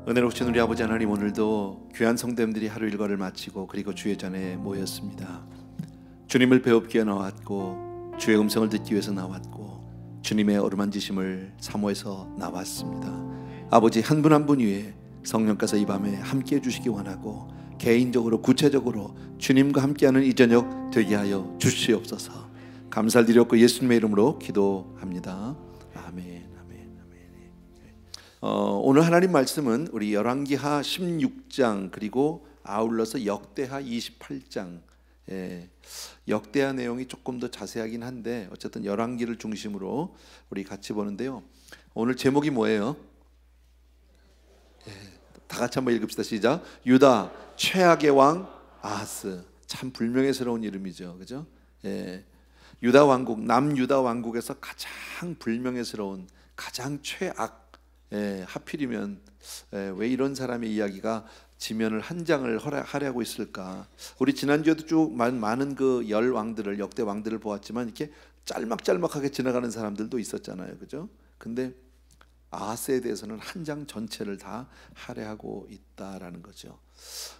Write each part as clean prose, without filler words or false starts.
은혜로우신 우리 아버지 하나님, 오늘도 귀한 성도님들이 하루 일과를 마치고 그리고 주의 전에 모였습니다. 주님을 배웁기 위해 나왔고, 주의 음성을 듣기 위해서 나왔고, 주님의 어루만지심을 사모해서 나왔습니다. 아버지, 한 분 한 분 위에 성령께서 이 밤에 함께 해주시기 원하고, 개인적으로 구체적으로 주님과 함께하는 이 저녁 되게 하여 주시옵소서. 감사를 드렸고 예수님의 이름으로 기도합니다. 아멘. 오늘 하나님 말씀은 우리 열왕기하 16장 그리고 아울러서 역대하 28장. 역대하 내용이 조금 더 자세하긴 한데 어쨌든 열왕기를 중심으로 우리 같이 보는데요. 오늘 제목이 뭐예요? 다 같이 한번 읽읍시다. 시작. 유다 최악의 왕 아하스. 참 불명예스러운 이름이죠, 그죠? 유다 왕국, 남유다 왕국에서 가장 불명예스러운, 가장 최악. 하필이면 왜 이런 사람의 이야기가 지면을 한 장을 할애하고 있을까? 우리 지난주에도 쭉 많은 그 열 왕들을, 역대 왕들을 보았지만 이렇게 짤막짤막하게 지나가는 사람들도 있었잖아요, 그죠? 근데 아하스에 대해서는 한 장 전체를 다 할애하고 있다라는 거죠.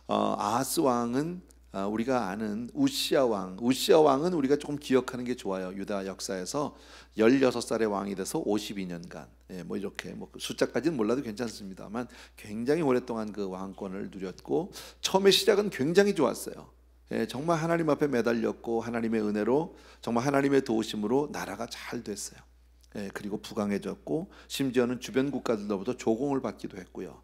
아하스 왕은 우리가 아는 우시아 왕은 우리가 조금 기억하는 게 좋아요. 유다 역사에서 16살의 왕이 돼서 52년간, 뭐 이렇게 뭐 숫자까지는 몰라도 괜찮습니다만 굉장히 오랫동안 그 왕권을 누렸고, 처음에 시작은 굉장히 좋았어요. 정말 하나님 앞에 매달렸고, 하나님의 은혜로, 정말 하나님의 도우심으로 나라가 잘 됐어요. 그리고 부강해졌고, 심지어는 주변 국가들로부터 조공을 받기도 했고요.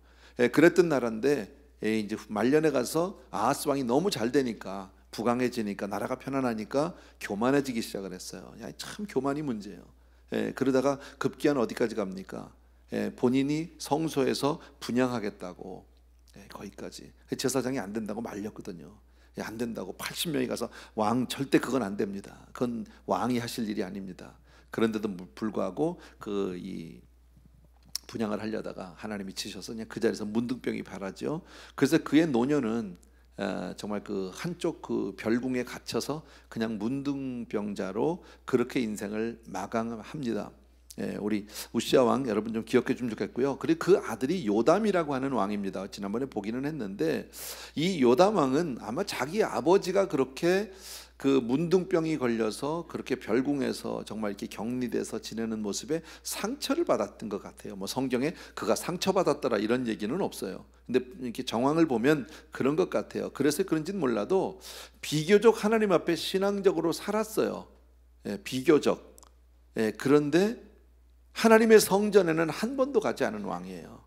그랬던 나라인데 이제 말년에 가서 아하스 왕이 너무 잘 되니까, 부강해지니까, 나라가 편안하니까 교만해지기 시작을 했어요. 참 교만이 문제예요. 그러다가 급기야는 어디까지 갑니까? 본인이 성소에서 분향하겠다고, 거기까지. 제사장이 안 된다고 말렸거든요. 안 된다고 80명이 가서, 왕 절대 그건 안 됩니다. 그건 왕이 하실 일이 아닙니다. 그런데도 불구하고 이 분양을 하려다가 하나님이 치셔서 그냥 그 자리에서 문둥병이 발하죠. 그래서 그의 노년은 정말 그 한쪽 그 별궁에 갇혀서 그냥 문둥병자로 그렇게 인생을 마감합니다. 우리 우시아 왕 여러분 좀 기억해 주면 좋겠고요. 그리고 그 아들이 요담이라고 하는 왕입니다. 지난번에 보기는 했는데, 이 요담 왕은 아마 자기 아버지가 그렇게 그 문둥병이 걸려서 그렇게 별궁에서 정말 이렇게 격리돼서 지내는 모습에 상처를 받았던 것 같아요. 뭐 성경에 그가 상처받았더라 이런 얘기는 없어요. 근데 이렇게 정황을 보면 그런 것 같아요. 그래서 그런지는 몰라도 비교적 하나님 앞에 신앙적으로 살았어요. 비교적. 그런데 하나님의 성전에는 한 번도 가지 않은 왕이에요.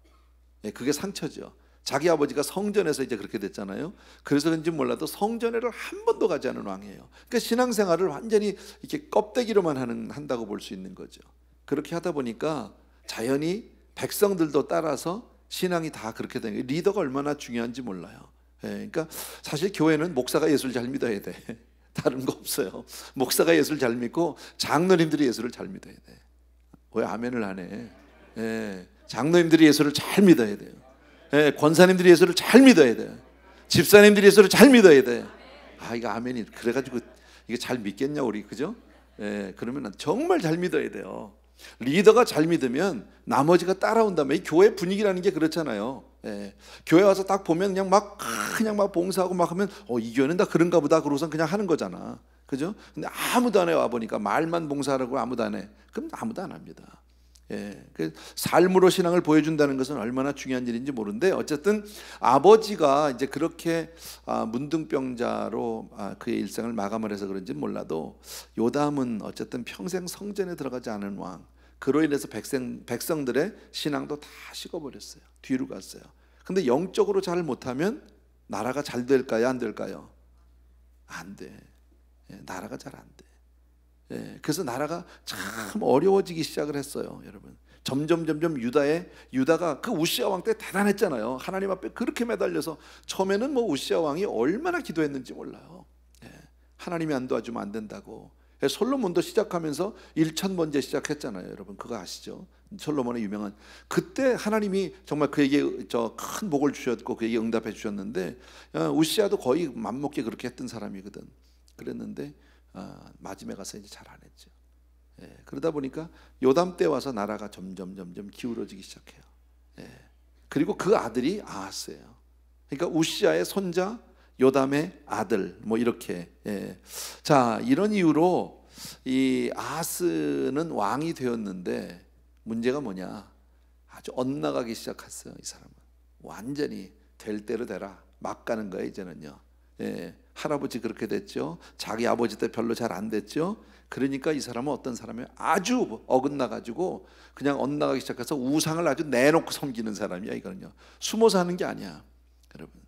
그게 상처죠. 자기 아버지가 성전에서 이제 그렇게 됐잖아요. 그래서 그런지 몰라도 성전에를 한 번도 가지 않은 왕이에요. 그러니까 신앙생활을 완전히 이렇게 껍데기로만 한다고 볼 수 있는 거죠. 그렇게 하다 보니까 자연히 백성들도 따라서 신앙이 다 그렇게 되는 거예요. 리더가 얼마나 중요한지 몰라요. 그러니까 사실 교회는 목사가 예수를 잘 믿어야 돼. 다른 거 없어요. 목사가 예수를 잘 믿고 장로님들이 예수를 잘 믿어야 돼. 왜 아멘을 안 해? 장로님들이 예수를 잘 믿어야 돼요. 권사님들이 예수를 잘 믿어야 돼요. 집사님들이 예수를 잘 믿어야 돼. 이거 아멘이. 그래가지고 이게 잘 믿겠냐 우리, 그죠? 그러면 정말 잘 믿어야 돼요. 리더가 잘 믿으면 나머지가 따라온다면, 이 교회 분위기라는 게 그렇잖아요. 교회 와서 딱 보면 그냥 막 봉사하고 막 하면 이 교회는 다 그런가 보다 그러고선 그냥 하는 거잖아, 그죠? 근데 아무도 안 해. 와 보니까 말만 봉사하라고 아무도 안 해. 그럼 아무도 안 합니다. 그 삶으로 신앙을 보여준다는 것은 얼마나 중요한 일인지 모르는데, 어쨌든 아버지가 이제 그렇게 문둥병자로 그의 일생을 마감을 해서 그런지 몰라도, 요담은 어쨌든 평생 성전에 들어가지 않은 왕, 그로 인해서 백성들의 신앙도 다 식어버렸어요. 뒤로 갔어요. 근데 영적으로 잘 못하면 나라가 잘 될까요, 안 될까요? 안 돼. 나라가 잘 안 돼. 그래서 나라가 참 어려워지기 시작을 했어요, 여러분. 점점 유다가 그 우시아 왕 때 대단했잖아요. 하나님 앞에 그렇게 매달려서. 처음에는 뭐 우시아 왕이 얼마나 기도했는지 몰라요. 하나님이 안 도와주면 안 된다고. 솔로몬도 시작하면서 1000번째 시작했잖아요, 여러분. 그거 아시죠? 솔로몬의 유명한. 그때 하나님이 정말 그에게 큰 복을 주셨고 그에게 응답해 주셨는데, 우시아도 거의 맘먹게 그렇게 했던 사람이거든. 그랬는데 마지막에 가서 이제 잘 안 했죠. 그러다 보니까 요담 때 와서 나라가 점점 기울어지기 시작해요. 그리고 그 아들이 아하스예요. 그러니까 우시아의 손자, 요담의 아들, 뭐 이렇게. 자, 이런 이유로 이 아하스는 왕이 되었는데 문제가 뭐냐? 아주 엇나가기 시작했어요. 이 사람은 완전히 될 대로 되라 막 가는 거예요. 이제는요. 할아버지 그렇게 됐죠. 자기 아버지 때 별로 잘 안 됐죠. 그러니까 이 사람은 어떤 사람이에요? 아주 어긋나 가지고 그냥 엇나가기 시작해서 우상을 아주 내놓고 섬기는 사람이야. 이거는요, 숨어서 하는 게 아니야, 여러분.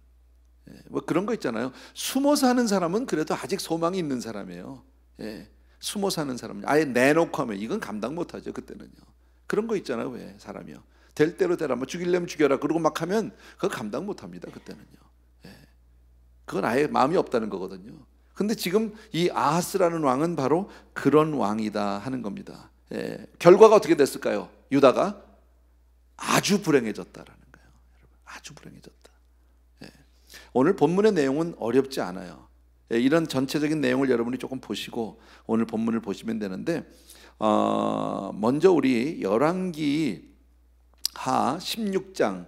뭐 그런 거 있잖아요. 숨어서 하는 사람은 그래도 아직 소망이 있는 사람이에요. 숨어서 하는 사람은 아예 내놓고 하면 이건 감당 못하죠. 그때는요. 그런 거 있잖아요. 왜 사람이요, 될 대로 되라, 뭐 죽이려면 죽여라 그러고 막 하면 그거 감당 못합니다. 그때는요. 그건 아예 마음이 없다는 거거든요. 근데 지금 이 아하스라는 왕은 바로 그런 왕이다 하는 겁니다. 결과가 어떻게 됐을까요? 유다가 아주 불행해졌다라는 거예요. 여러분, 아주 불행해졌다. 오늘 본문의 내용은 어렵지 않아요. 이런 전체적인 내용을 여러분이 조금 보시고 오늘 본문을 보시면 되는데, 먼저 우리 열왕기 하 16장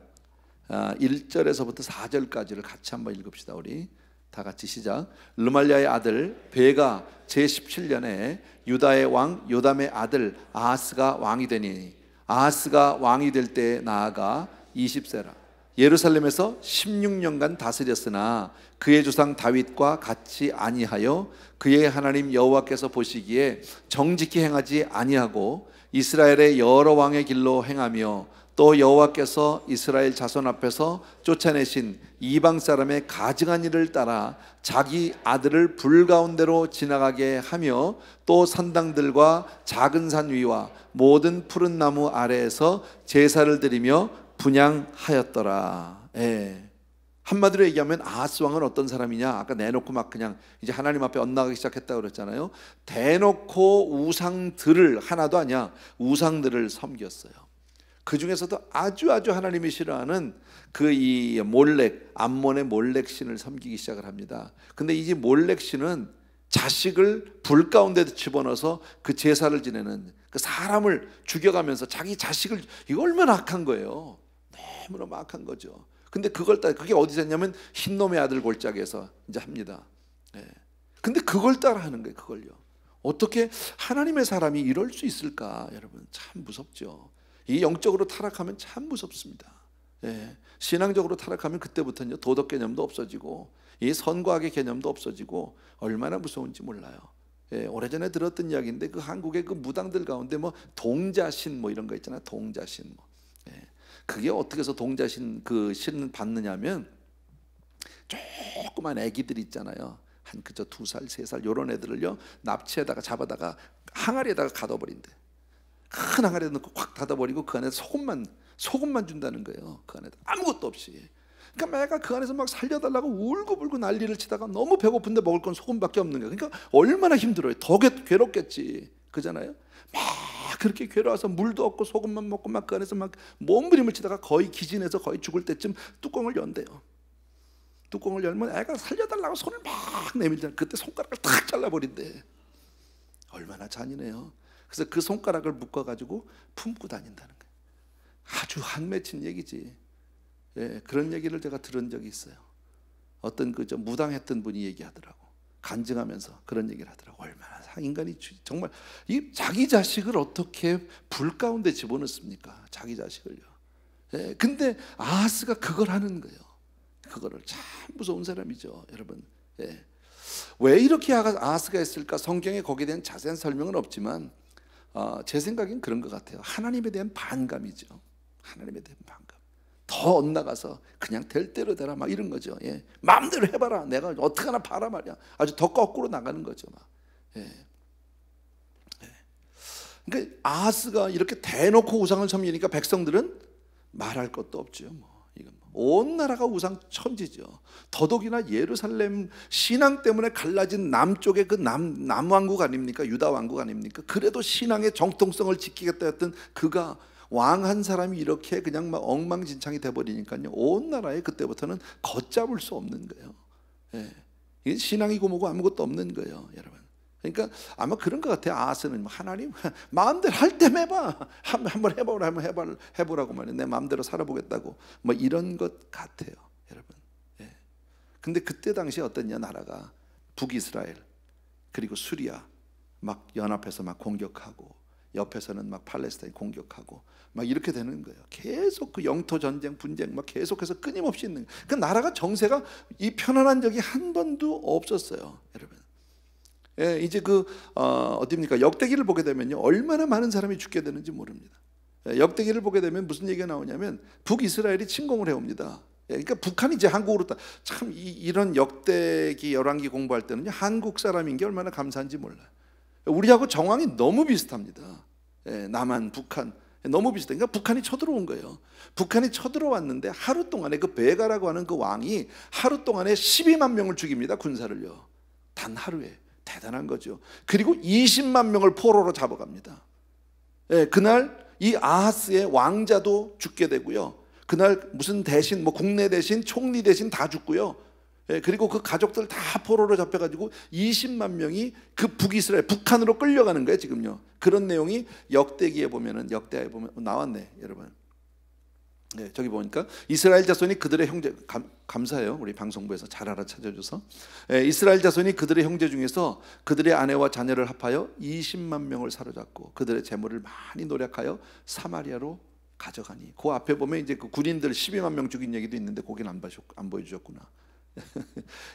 1절에서부터 4절까지를 같이 한번 읽읍시다. 우리 다 같이 시작. 르말랴의 아들 베가 제17년에 유다의 왕 요담의 아들 아하스가 왕이 되니, 아하스가 왕이 될 때 나아가 20세라. 예루살렘에서 16년간 다스렸으나 그의 조상 다윗과 같이 아니하여 그의 하나님 여호와께서 보시기에 정직히 행하지 아니하고 이스라엘의 여러 왕의 길로 행하며 또 여호와께서 이스라엘 자손 앞에서 쫓아내신 이방 사람의 가증한 일을 따라 자기 아들을 불 가운데로 지나가게 하며 또 산당들과 작은 산 위와 모든 푸른 나무 아래에서 제사를 드리며 분향하였더라. 한마디로 얘기하면 아하스 왕은 어떤 사람이냐? 아까 내놓고 막 그냥 이제 하나님 앞에 엇나가기 시작했다고 그랬잖아요. 대놓고 우상들을, 하나도 아니야, 우상들을 섬겼어요. 그 중에서도 아주 하나님이 싫어하는 그 이 몰렉, 암몬의 몰렉 신을 섬기기 시작을 합니다. 근데 이 몰렉 신은 자식을 불 가운데 집어넣어서 그 제사를 지내는, 그 사람을 죽여가면서 자기 자식을, 이거 얼마나 악한 거예요. 너무너무 악한 거죠. 근데 그게 어디서 했냐면 흰놈의 아들 골짜기에서 이제 합니다. 근데 그걸 따라 하는 거예요. 그걸요. 어떻게 하나님의 사람이 이럴 수 있을까? 여러분, 참 무섭죠. 이 영적으로 타락하면 참 무섭습니다. 신앙적으로 타락하면 그때부터는 도덕 개념도 없어지고 이 선과 악의 개념도 없어지고 얼마나 무서운지 몰라요. 오래전에 들었던 이야기인데, 그 한국의 그 무당들 가운데 뭐 동자신 뭐 이런 거 있잖아요. 동자신 뭐. 그게 어떻게 해서 동자신 그 신 받느냐면, 조그만 애기들 있잖아요. 한 그저 2살, 3살 요런 애들을요 납치에다가 잡아다가 항아리에다가 가둬버린대. 큰 항아리에 넣고 확 닫아버리고 그 안에 소금만 준다는 거예요. 그 안에 아무것도 없이. 그러니까 매가 그 안에서 막 살려달라고 울고불고 난리를 치다가 너무 배고픈데 먹을 건 소금밖에 없는 거예요. 그러니까 얼마나 힘들어요. 더 괴롭겠지, 그잖아요. 막 그렇게 괴로워서 물도 없고 소금만 먹고 막 그 안에서 막 몸부림을 치다가 거의 기진해서 거의 죽을 때쯤 뚜껑을 연대요. 뚜껑을 열면 애가 살려달라고 손을 막 내밀잖아요. 그때 손가락을 탁 잘라버린대. 얼마나 잔인해요. 그래서 그 손가락을 묶어가지고 품고 다닌다는 거예요. 아주 한맺힌 얘기지. 그런 얘기를 제가 들은 적이 있어요. 어떤 그저 무당했던 분이 얘기하더라고. 간증하면서 그런 얘기를 하더라고. 얼마나 인간이 정말 이 자기 자식을 어떻게 불 가운데 집어넣습니까? 자기 자식을요. 근데 아하스가 그걸 하는 거예요. 그거를 참 무서운 사람이죠, 여러분. 왜 이렇게 아하스가 했을까? 성경에 거기에 대한 자세한 설명은 없지만 제 생각엔 그런 것 같아요. 하나님에 대한 반감이죠. 하나님에 대한 반감. 더 엇나가서 그냥 될 대로 되라 막 이런 거죠. 마음대로 해봐라. 내가 어떻게 하나 봐라 말이야. 아주 더 거꾸로 나가는 거죠. 막. 그러니까 아하스가 이렇게 대놓고 우상을 섬기니까 백성들은 말할 것도 없죠. 이건 온 나라가 우상 천지죠. 더더욱이나 예루살렘 신앙 때문에 갈라진 남쪽의 그 남왕국 아닙니까? 유다 왕국 아닙니까? 그래도 신앙의 정통성을 지키겠다 했던 그가 왕 한 사람이 이렇게 그냥 막 엉망진창이 돼버리니까요, 온 나라에 그때부터는 걷잡을 수 없는 거예요. 이게 신앙이고 뭐고 아무것도 없는 거예요, 여러분. 그러니까 아마 그런 것 같아요. 아하스는 하나님 마음대로 할 때 해봐, 한번 해보라, 해보라고 말이야. 내 마음대로 살아보겠다고 뭐 이런 것 같아요, 여러분. 예. 근데 그때 당시에 어땠냐, 나라가 북이스라엘 그리고 수리아 막 연합해서 막 공격하고, 옆에서는 막 팔레스타인 공격하고 막 이렇게 되는 거예요. 계속 그 영토 전쟁, 분쟁 막 계속해서 끊임없이 있는 거예요. 그 나라가 정세가 이 편안한 적이 한 번도 없었어요, 여러분. 예, 이제 어디입니까? 역대기를 보게 되면요, 얼마나 많은 사람이 죽게 되는지 모릅니다. 예, 역대기를 보게 되면 무슨 얘기가 나오냐면 북이스라엘이 침공을 해옵니다. 예, 그러니까 북한이 이제 한국으로 참 이런 역대기 열왕기 공부할 때는요, 한국 사람인 게 얼마나 감사한지 몰라요. 우리하고 정황이 너무 비슷합니다. 예, 남한, 북한 너무 비슷해. 그러니까 북한이 쳐들어온 거예요. 북한이 쳐들어왔는데 하루 동안에 그 베가라고 하는 그 왕이 하루 동안에 12만 명을 죽입니다, 군사를요. 단 하루에. 대단한 거죠. 그리고 20만 명을 포로로 잡아갑니다. 예, 그날 이 아하스의 왕자도 죽게 되고요. 그날 무슨 대신, 뭐 국내 대신, 총리 대신 다 죽고요. 예, 그리고 그 가족들 다 포로로 잡혀가지고 20만 명이 그 북이스라엘, 북한으로 끌려가는 거예요, 지금요. 그런 내용이 역대기에 보면은, 역대하에 보면 나왔네, 여러분. 네, 저기 보니까 이스라엘 자손이 그들의 형제, 감사해요, 우리 방송부에서 잘 알아차려줘서. 이스라엘 자손이 그들의 형제 중에서 그들의 아내와 자녀를 합하여 20만 명을 사로잡고 그들의 재물을 많이 노력하여 사마리아로 가져가니. 그 앞에 보면 이제 그 군인들 12만 명 죽인 얘기도 있는데 거기는 안 보여주셨구나.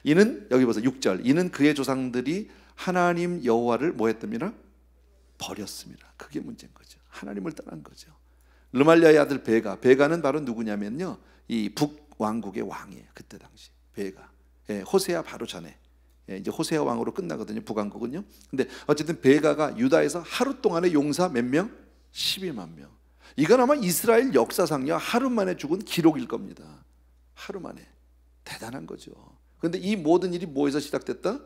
이는 여기 보세요, 6절. 이는 그의 조상들이 하나님 여호와를 뭐 했답니다? 버렸습니다. 그게 문제인 거죠. 하나님을 떠난 거죠. 르말리아의 아들 베가는 바로 누구냐면요, 이 북왕국의 왕이에요. 그때 당시 베가. 예, 호세아 바로 전에. 예, 이제 호세아 왕으로 끝나거든요, 북왕국은요. 근데 어쨌든 베가가 유다에서 하루 동안에 용사 몇 명? 12만 명. 이건 아마 이스라엘 역사상요, 하루 만에 죽은 기록일 겁니다. 하루 만에. 대단한 거죠. 그런데 이 모든 일이 뭐에서 시작됐다?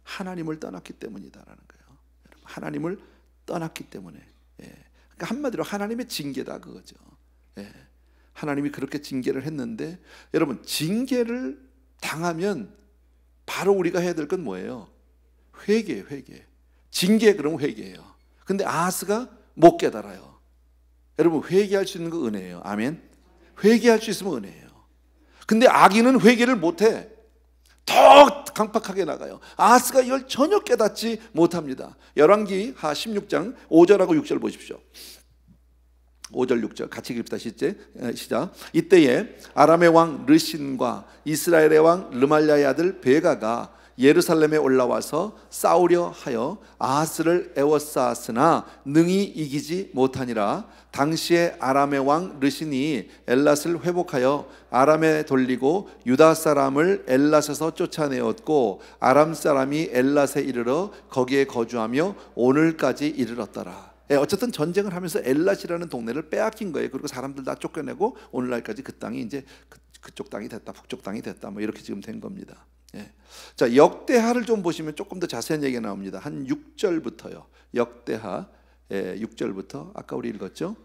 하나님을 떠났기 때문이다라는 거예요. 하나님을 떠났기 때문에. 예. 그러니까 한마디로 하나님의 징계다, 그거죠. 예. 하나님이 그렇게 징계를 했는데, 여러분, 징계를 당하면 바로 우리가 해야 될 건 뭐예요? 회개예요, 회개. 징계, 그러면 회개예요. 근데 아하스가 못 깨달아요. 여러분, 회개할 수 있는 거 은혜예요. 아멘. 회개할 수 있으면 은혜예요. 근데 악인은 회개를 못해. 더 강팍하게 나가요. 아하스가 이걸 전혀 깨닫지 못합니다. 열왕기하 16장 5절하고 6절 보십시오. 5절 6절 같이 읽읍시다. 시작. 이때에 아람의 왕 르신과 이스라엘의 왕 르말랴의 아들 베가가 예루살렘에 올라와서 싸우려 하여 아하스를 애워싸았으나 능히 이기지 못하니라. 당시에 아람의 왕 르신이 엘랏을 회복하여 아람에 돌리고 유다 사람을 엘랏에서 쫓아내었고 아람 사람이 엘랏에 이르러 거기에 거주하며 오늘까지 이르렀더라. 어쨌든 전쟁을 하면서 엘랏이라는 동네를 빼앗긴 거예요. 그리고 사람들 다 쫓겨내고 오늘날까지 그 땅이 이제 그쪽 땅이 됐다, 북쪽 땅이 됐다, 뭐 이렇게 지금 된 겁니다. 예. 자, 역대하를 좀 보시면 조금 더 자세한 얘기가 나옵니다. 한 6절부터요. 역대하 6절부터 아까 우리 읽었죠.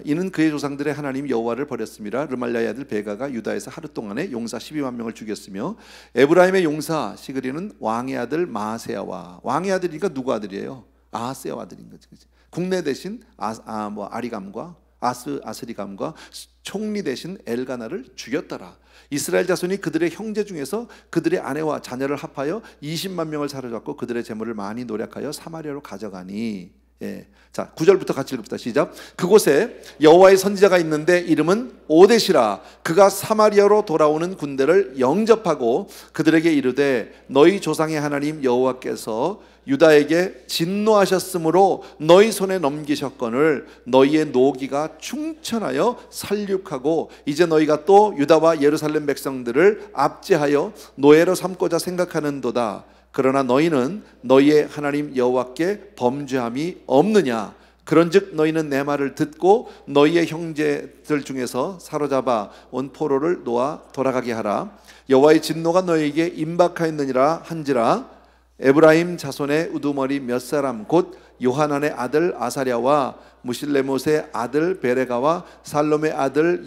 이는 그의 조상들의 하나님 여호와를 버렸습니다. 르말랴의 아들 베가가 유다에서 하루 동안에 용사 12만 명을 죽였으며 에브라임의 용사 시그리는 왕의 아들 마세야와, 왕의 아들이니까 누구 아들이에요? 아하스의 아들인 거지. 국내 대신 아리감과 아스리감과 총리 대신 엘가나를 죽였더라. 이스라엘 자손이 그들의 형제 중에서 그들의 아내와 자녀를 합하여 20만 명을 사로잡고 그들의 재물을 많이 노력하여 사마리아로 가져가니. 예. 자, 9절부터 같이 읽읍시다. 시작. 그곳에 여호와의 선지자가 있는데 이름은 오뎃이라. 그가 사마리아로 돌아오는 군대를 영접하고 그들에게 이르되 너희 조상의 하나님 여호와께서 유다에게 진노하셨으므로 너희 손에 넘기셨거늘 너희의 노기가 충천하여 살육하고 이제 너희가 또 유다와 예루살렘 백성들을 압제하여 노예로 삼고자 생각하는도다. 그러나 너희는 너희의 하나님 여호와께 범죄함이 없느냐? 그런즉 너희는 내 말을 듣고 너희의 형제들 중에서 사로잡아 온 포로를 놓아 돌아가게 하라. 여호와의 진노가 너희에게 임박하였느니라 한지라. 에브라임 자손의 우두머리 몇 사람 곧 요하난의 아들 아사랴와 무실레못의 아들 베레가와 살롬의 아들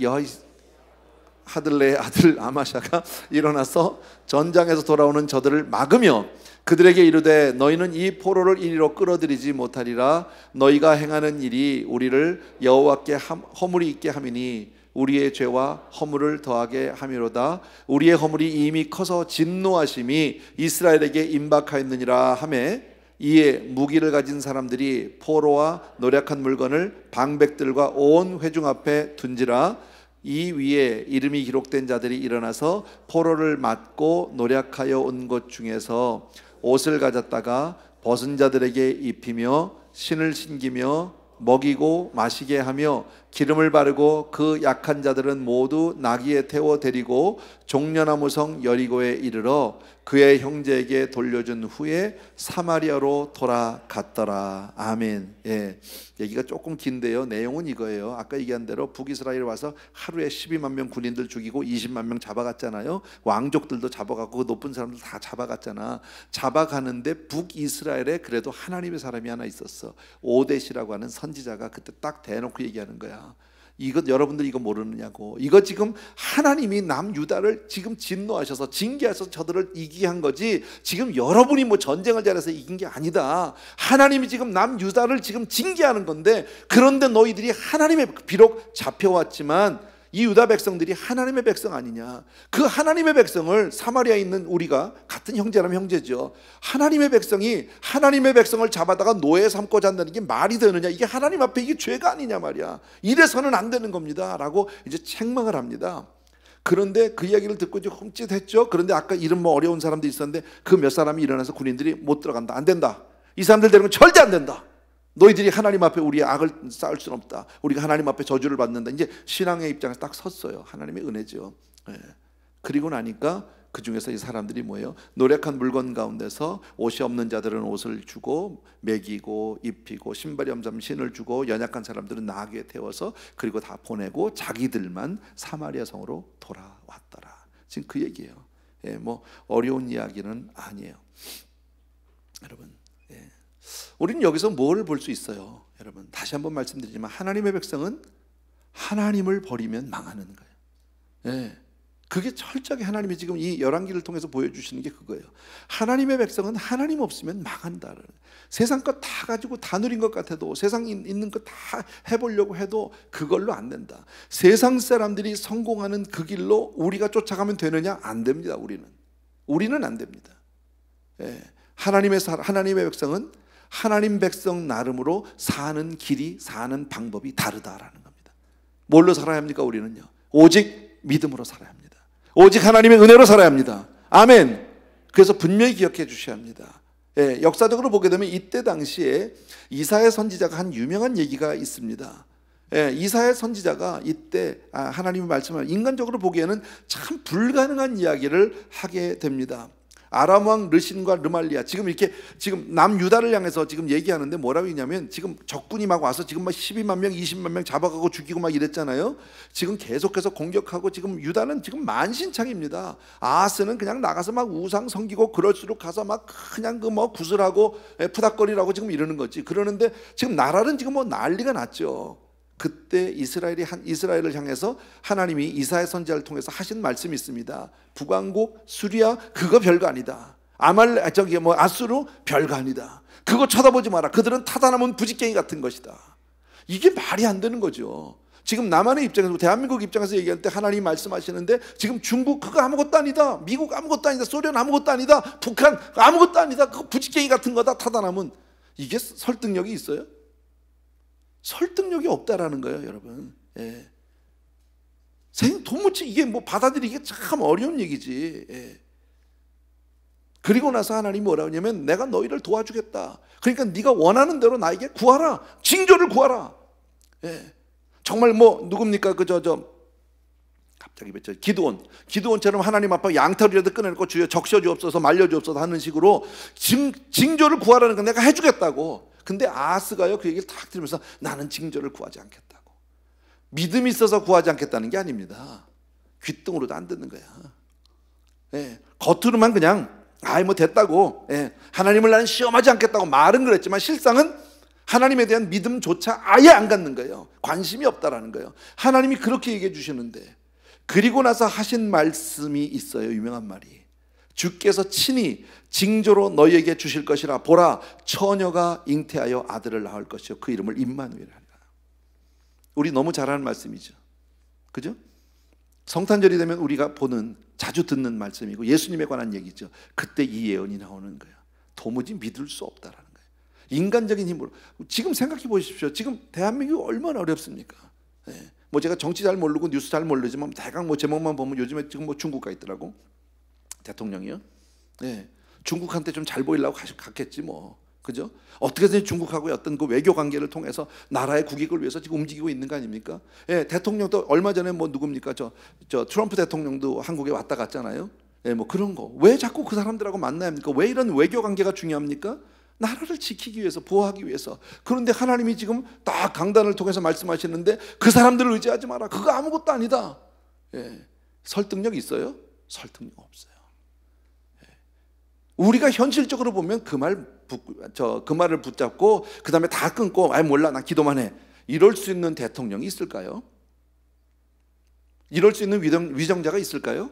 하들레의 아들 아마샤가 일어나서 전장에서 돌아오는 저들을 막으며 그들에게 이르되 너희는 이 포로를 이리로 끌어들이지 못하리라. 너희가 행하는 일이 우리를 여호와께 허물이 있게 함이니 우리의 죄와 허물을 더하게 함이로다. 우리의 허물이 이미 커서 진노하심이 이스라엘에게 임박하였느니라 하매 이에 무기를 가진 사람들이 포로와 노략한 물건을 방백들과 온 회중 앞에 둔지라. 이 위에 이름이 기록된 자들이 일어나서 포로를 맞고 노략하여 온 것 중에서 옷을 가졌다가 벗은 자들에게 입히며 신을 신기며 먹이고 마시게 하며 기름을 바르고 그 약한 자들은 모두 나귀에 태워 데리고 종려나무 성 여리고에 이르러 그의 형제에게 돌려준 후에 사마리아로 돌아갔더라. 아멘. 예, 얘기가 조금 긴데요, 내용은 이거예요. 아까 얘기한 대로 북이스라엘 와서 하루에 12만 명 군인들 죽이고 20만 명 잡아갔잖아요. 왕족들도 잡아가고 높은 사람들 다 잡아갔잖아. 잡아가는데 북이스라엘에 그래도 하나님의 사람이 하나 있었어. 오뎃이라고 하는 선지자가 그때 딱 대놓고 얘기하는 거야. 이거 여러분들 이거 모르느냐고. 이거 지금 하나님이 남유다를 지금 진노하셔서 징계하셔서 저들을 이기게 한 거지, 지금 여러분이 뭐 전쟁을 잘해서 이긴 게 아니다. 하나님이 지금 남유다를 지금 징계하는 건데, 그런데 너희들이 하나님의, 비록 잡혀왔지만 이 유다 백성들이 하나님의 백성 아니냐. 그 하나님의 백성을, 사마리아에 있는 우리가 같은 형제라면 형제죠. 하나님의 백성이 하나님의 백성을 잡아다가 노예 삼고자 한다는 게 말이 되느냐. 이게 하나님 앞에 이게 죄가 아니냐 말이야. 이래서는 안 되는 겁니다 라고 이제 책망을 합니다. 그런데 그 이야기를 듣고 이제 흠칫했죠. 그런데 아까 이름 뭐 어려운 사람도 있었는데 그 몇 사람이 일어나서 군인들이 못 들어간다, 안 된다, 이 사람들 데리고 절대 안 된다, 너희들이 하나님 앞에 우리의 악을 쌓을 수는 없다, 우리가 하나님 앞에 저주를 받는다. 이제 신앙의 입장에서 딱 섰어요. 하나님의 은혜죠. 예. 그리고 나니까 그 중에서 이 사람들이 뭐예요? 노력한 물건 가운데서 옷이 없는 자들은 옷을 주고 먹이고 입히고 신발이 없는 사람 신을 주고 연약한 사람들은 나귀에 태워서 그리고 다 보내고 자기들만 사마리아 성으로 돌아왔더라. 지금 그 얘기예요. 예, 뭐 어려운 이야기는 아니에요. 여러분, 우리는 여기서 뭘 볼 수 있어요? 여러분, 다시 한번 말씀드리지만 하나님의 백성은 하나님을 버리면 망하는 거예요. 예, 그게 철저하게 하나님이 지금 이 열왕기를 통해서 보여주시는 게 그거예요. 하나님의 백성은 하나님 없으면 망한다는, 세상 것 다 가지고 다 누린 것 같아도, 세상에 있는 것 다 해보려고 해도 그걸로 안 된다. 세상 사람들이 성공하는 그 길로 우리가 쫓아가면 되느냐? 안 됩니다. 우리는 안 됩니다. 예, 하나님의 백성은 하나님 백성 나름으로 사는 길이, 사는 방법이 다르다라는 겁니다. 뭘로 살아야 합니까? 우리는요, 오직 믿음으로 살아야 합니다. 오직 하나님의 은혜로 살아야 합니다. 아멘. 그래서 분명히 기억해 주셔야 합니다. 예, 역사적으로 보게 되면 이때 당시에 이사야 선지자가 한 유명한 얘기가 있습니다. 예, 이사야 선지자가 이때 하나님의 말씀을 인간적으로 보기에는 참 불가능한 이야기를 하게 됩니다. 아람 왕 르신과 르말리아, 지금 이렇게 지금 남유다를 향해서 지금 얘기하는데 뭐라고 했냐면, 지금 적군이 막 와서 지금 막 12만 명 20만 명 잡아가고 죽이고 막 이랬잖아요. 지금 계속해서 공격하고 지금 유다는 지금 만신창입니다. 아하스는 그냥 나가서 막 우상 섬기고 그럴수록 가서 막 그냥 그 뭐 구슬하고 푸닥거리라고 지금 이러는 거지. 그러는데 지금 나라는 지금 뭐 난리가 났죠. 그때 이스라엘을 향해서 하나님이 이사야 선지자를 통해서 하신 말씀이 있습니다. 북왕국 수리아 그거 별거 아니다. 아수르 별거 아니다. 그거 쳐다보지 마라. 그들은 타다남은 부직갱이 같은 것이다. 이게 말이 안 되는 거죠. 지금 남한의 입장에서, 대한민국 입장에서 얘기할 때 하나님이 말씀하시는데, 지금 중국 그거 아무것도 아니다, 미국 아무것도 아니다, 소련 아무것도 아니다, 북한 아무것도 아니다, 그거 부직갱이 같은 거다, 타다남은. 이게 설득력이 있어요? 설득력이 없다라는 거예요, 여러분. 예. 도무지 이게 뭐 받아들이기 참 어려운 얘기지. 예. 그리고 나서 하나님이 뭐라고 하냐면, 내가 너희를 도와주겠다. 그러니까 네가 원하는 대로 나에게 구하라. 징조를 구하라. 예. 정말 뭐 누굽니까? 갑자기 기드온처럼 하나님 앞에 양털이라도 꺼내놓고 주여 적셔주옵소서 말려주옵소서 하는 식으로 징조를 구하라는 건 내가 해주겠다고. 근데 아하스가요, 그 얘기를 탁 들으면서 나는 징조를 구하지 않겠다고. 믿음이 있어서 구하지 않겠다는 게 아닙니다. 귓등으로도 안 듣는 거야. 예, 겉으로만 그냥 뭐 됐다고, 예, 하나님을 나는 시험하지 않겠다고 말은 그랬지만 실상은 하나님에 대한 믿음조차 아예 안 갖는 거예요. 관심이 없다라는 거예요. 하나님이 그렇게 얘기해 주시는데, 그리고 나서 하신 말씀이 있어요. 유명한 말이. 주께서 친히 징조로 너희에게 주실 것이라. 보라, 처녀가 잉태하여 아들을 낳을 것이요 그 이름을 임마누엘 하리라. 우리 너무 잘 아는 말씀이죠. 그죠? 성탄절이 되면 우리가 보는, 자주 듣는 말씀이고 예수님에 관한 얘기죠. 그때 이 예언이 나오는 거예요. 도무지 믿을 수 없다라는 거예요. 인간적인 힘으로. 지금 생각해 보십시오. 지금 대한민국이 얼마나 어렵습니까? 예. 뭐 제가 정치 잘 모르고 뉴스 잘 모르지만 대강 뭐 제목만 보면 요즘에 지금 뭐 중국 가 있더라고. 대통령이요. 예. 중국한테 좀 잘 보이려고 갔겠지 뭐. 그죠? 어떻게든 중국하고의 어떤 그 외교 관계를 통해서 나라의 국익을 위해서 지금 움직이고 있는 거 아닙니까? 예, 대통령도 얼마 전에 뭐 누굽니까? 저 트럼프 대통령도 한국에 왔다 갔잖아요. 예, 뭐 그런 거. 왜 자꾸 그 사람들하고 만나야 합니까? 왜 이런 외교 관계가 중요합니까? 나라를 지키기 위해서, 보호하기 위해서. 그런데 하나님이 지금 딱 강단을 통해서 말씀하시는데 그 사람들을 의지하지 마라. 그거 아무것도 아니다. 예. 설득력 있어요? 설득력 없어요. 예. 우리가 현실적으로 보면 그 말을 붙잡고 그 다음에 다 끊고 몰라 나 기도만 해. 이럴 수 있는 대통령이 있을까요? 이럴 수 있는 위정자가 있을까요?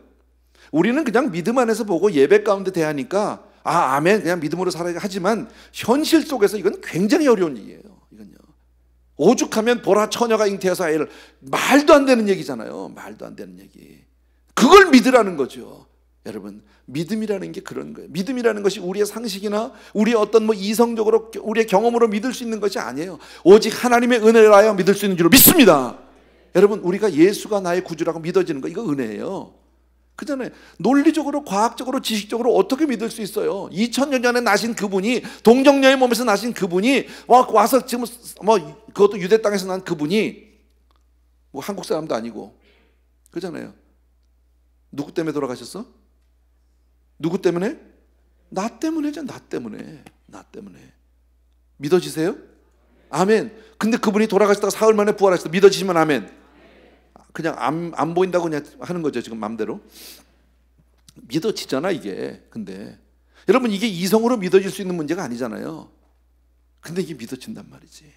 우리는 그냥 믿음 안에서 보고 예배 가운데 대하니까 아멘 그냥 믿음으로 살아야 하지만 현실 속에서 이건 굉장히 어려운 일이에요. 이건요. 오죽하면 보라 처녀가 잉태해서 아이를, 말도 안 되는 얘기잖아요. 말도 안 되는 얘기. 그걸 믿으라는 거죠. 여러분, 믿음이라는 게 그런 거예요. 믿음이라는 것이 우리의 상식이나 우리의 어떤 뭐 이성적으로 우리의 경험으로 믿을 수 있는 것이 아니에요. 오직 하나님의 은혜를 하여 믿을 수 있는 줄로 믿습니다. 여러분, 우리가 예수가 나의 구주라고 믿어지는 거, 이거 은혜예요. 그전에 논리적으로, 과학적으로, 지식적으로 어떻게 믿을 수 있어요? 2000년 전에 나신 그분이, 동정녀의 몸에서 나신 그분이 와서 지금 뭐 그것도 유대 땅에서 난 그분이 뭐 한국 사람도 아니고 그잖아요. 누구 때문에 돌아가셨어? 누구 때문에? 나 때문에죠. 나 때문에. 믿어지세요? 아멘. 근데 그분이 돌아가시다가 사흘 만에 부활하셨다. 믿어지시면 아멘. 그냥 안 보인다고 그냥 하는 거죠. 지금 마음대로. 믿어지잖아 이게. 근데 여러분, 이게 이성으로 믿어질 수 있는 문제가 아니잖아요. 근데 이게 믿어진단 말이지.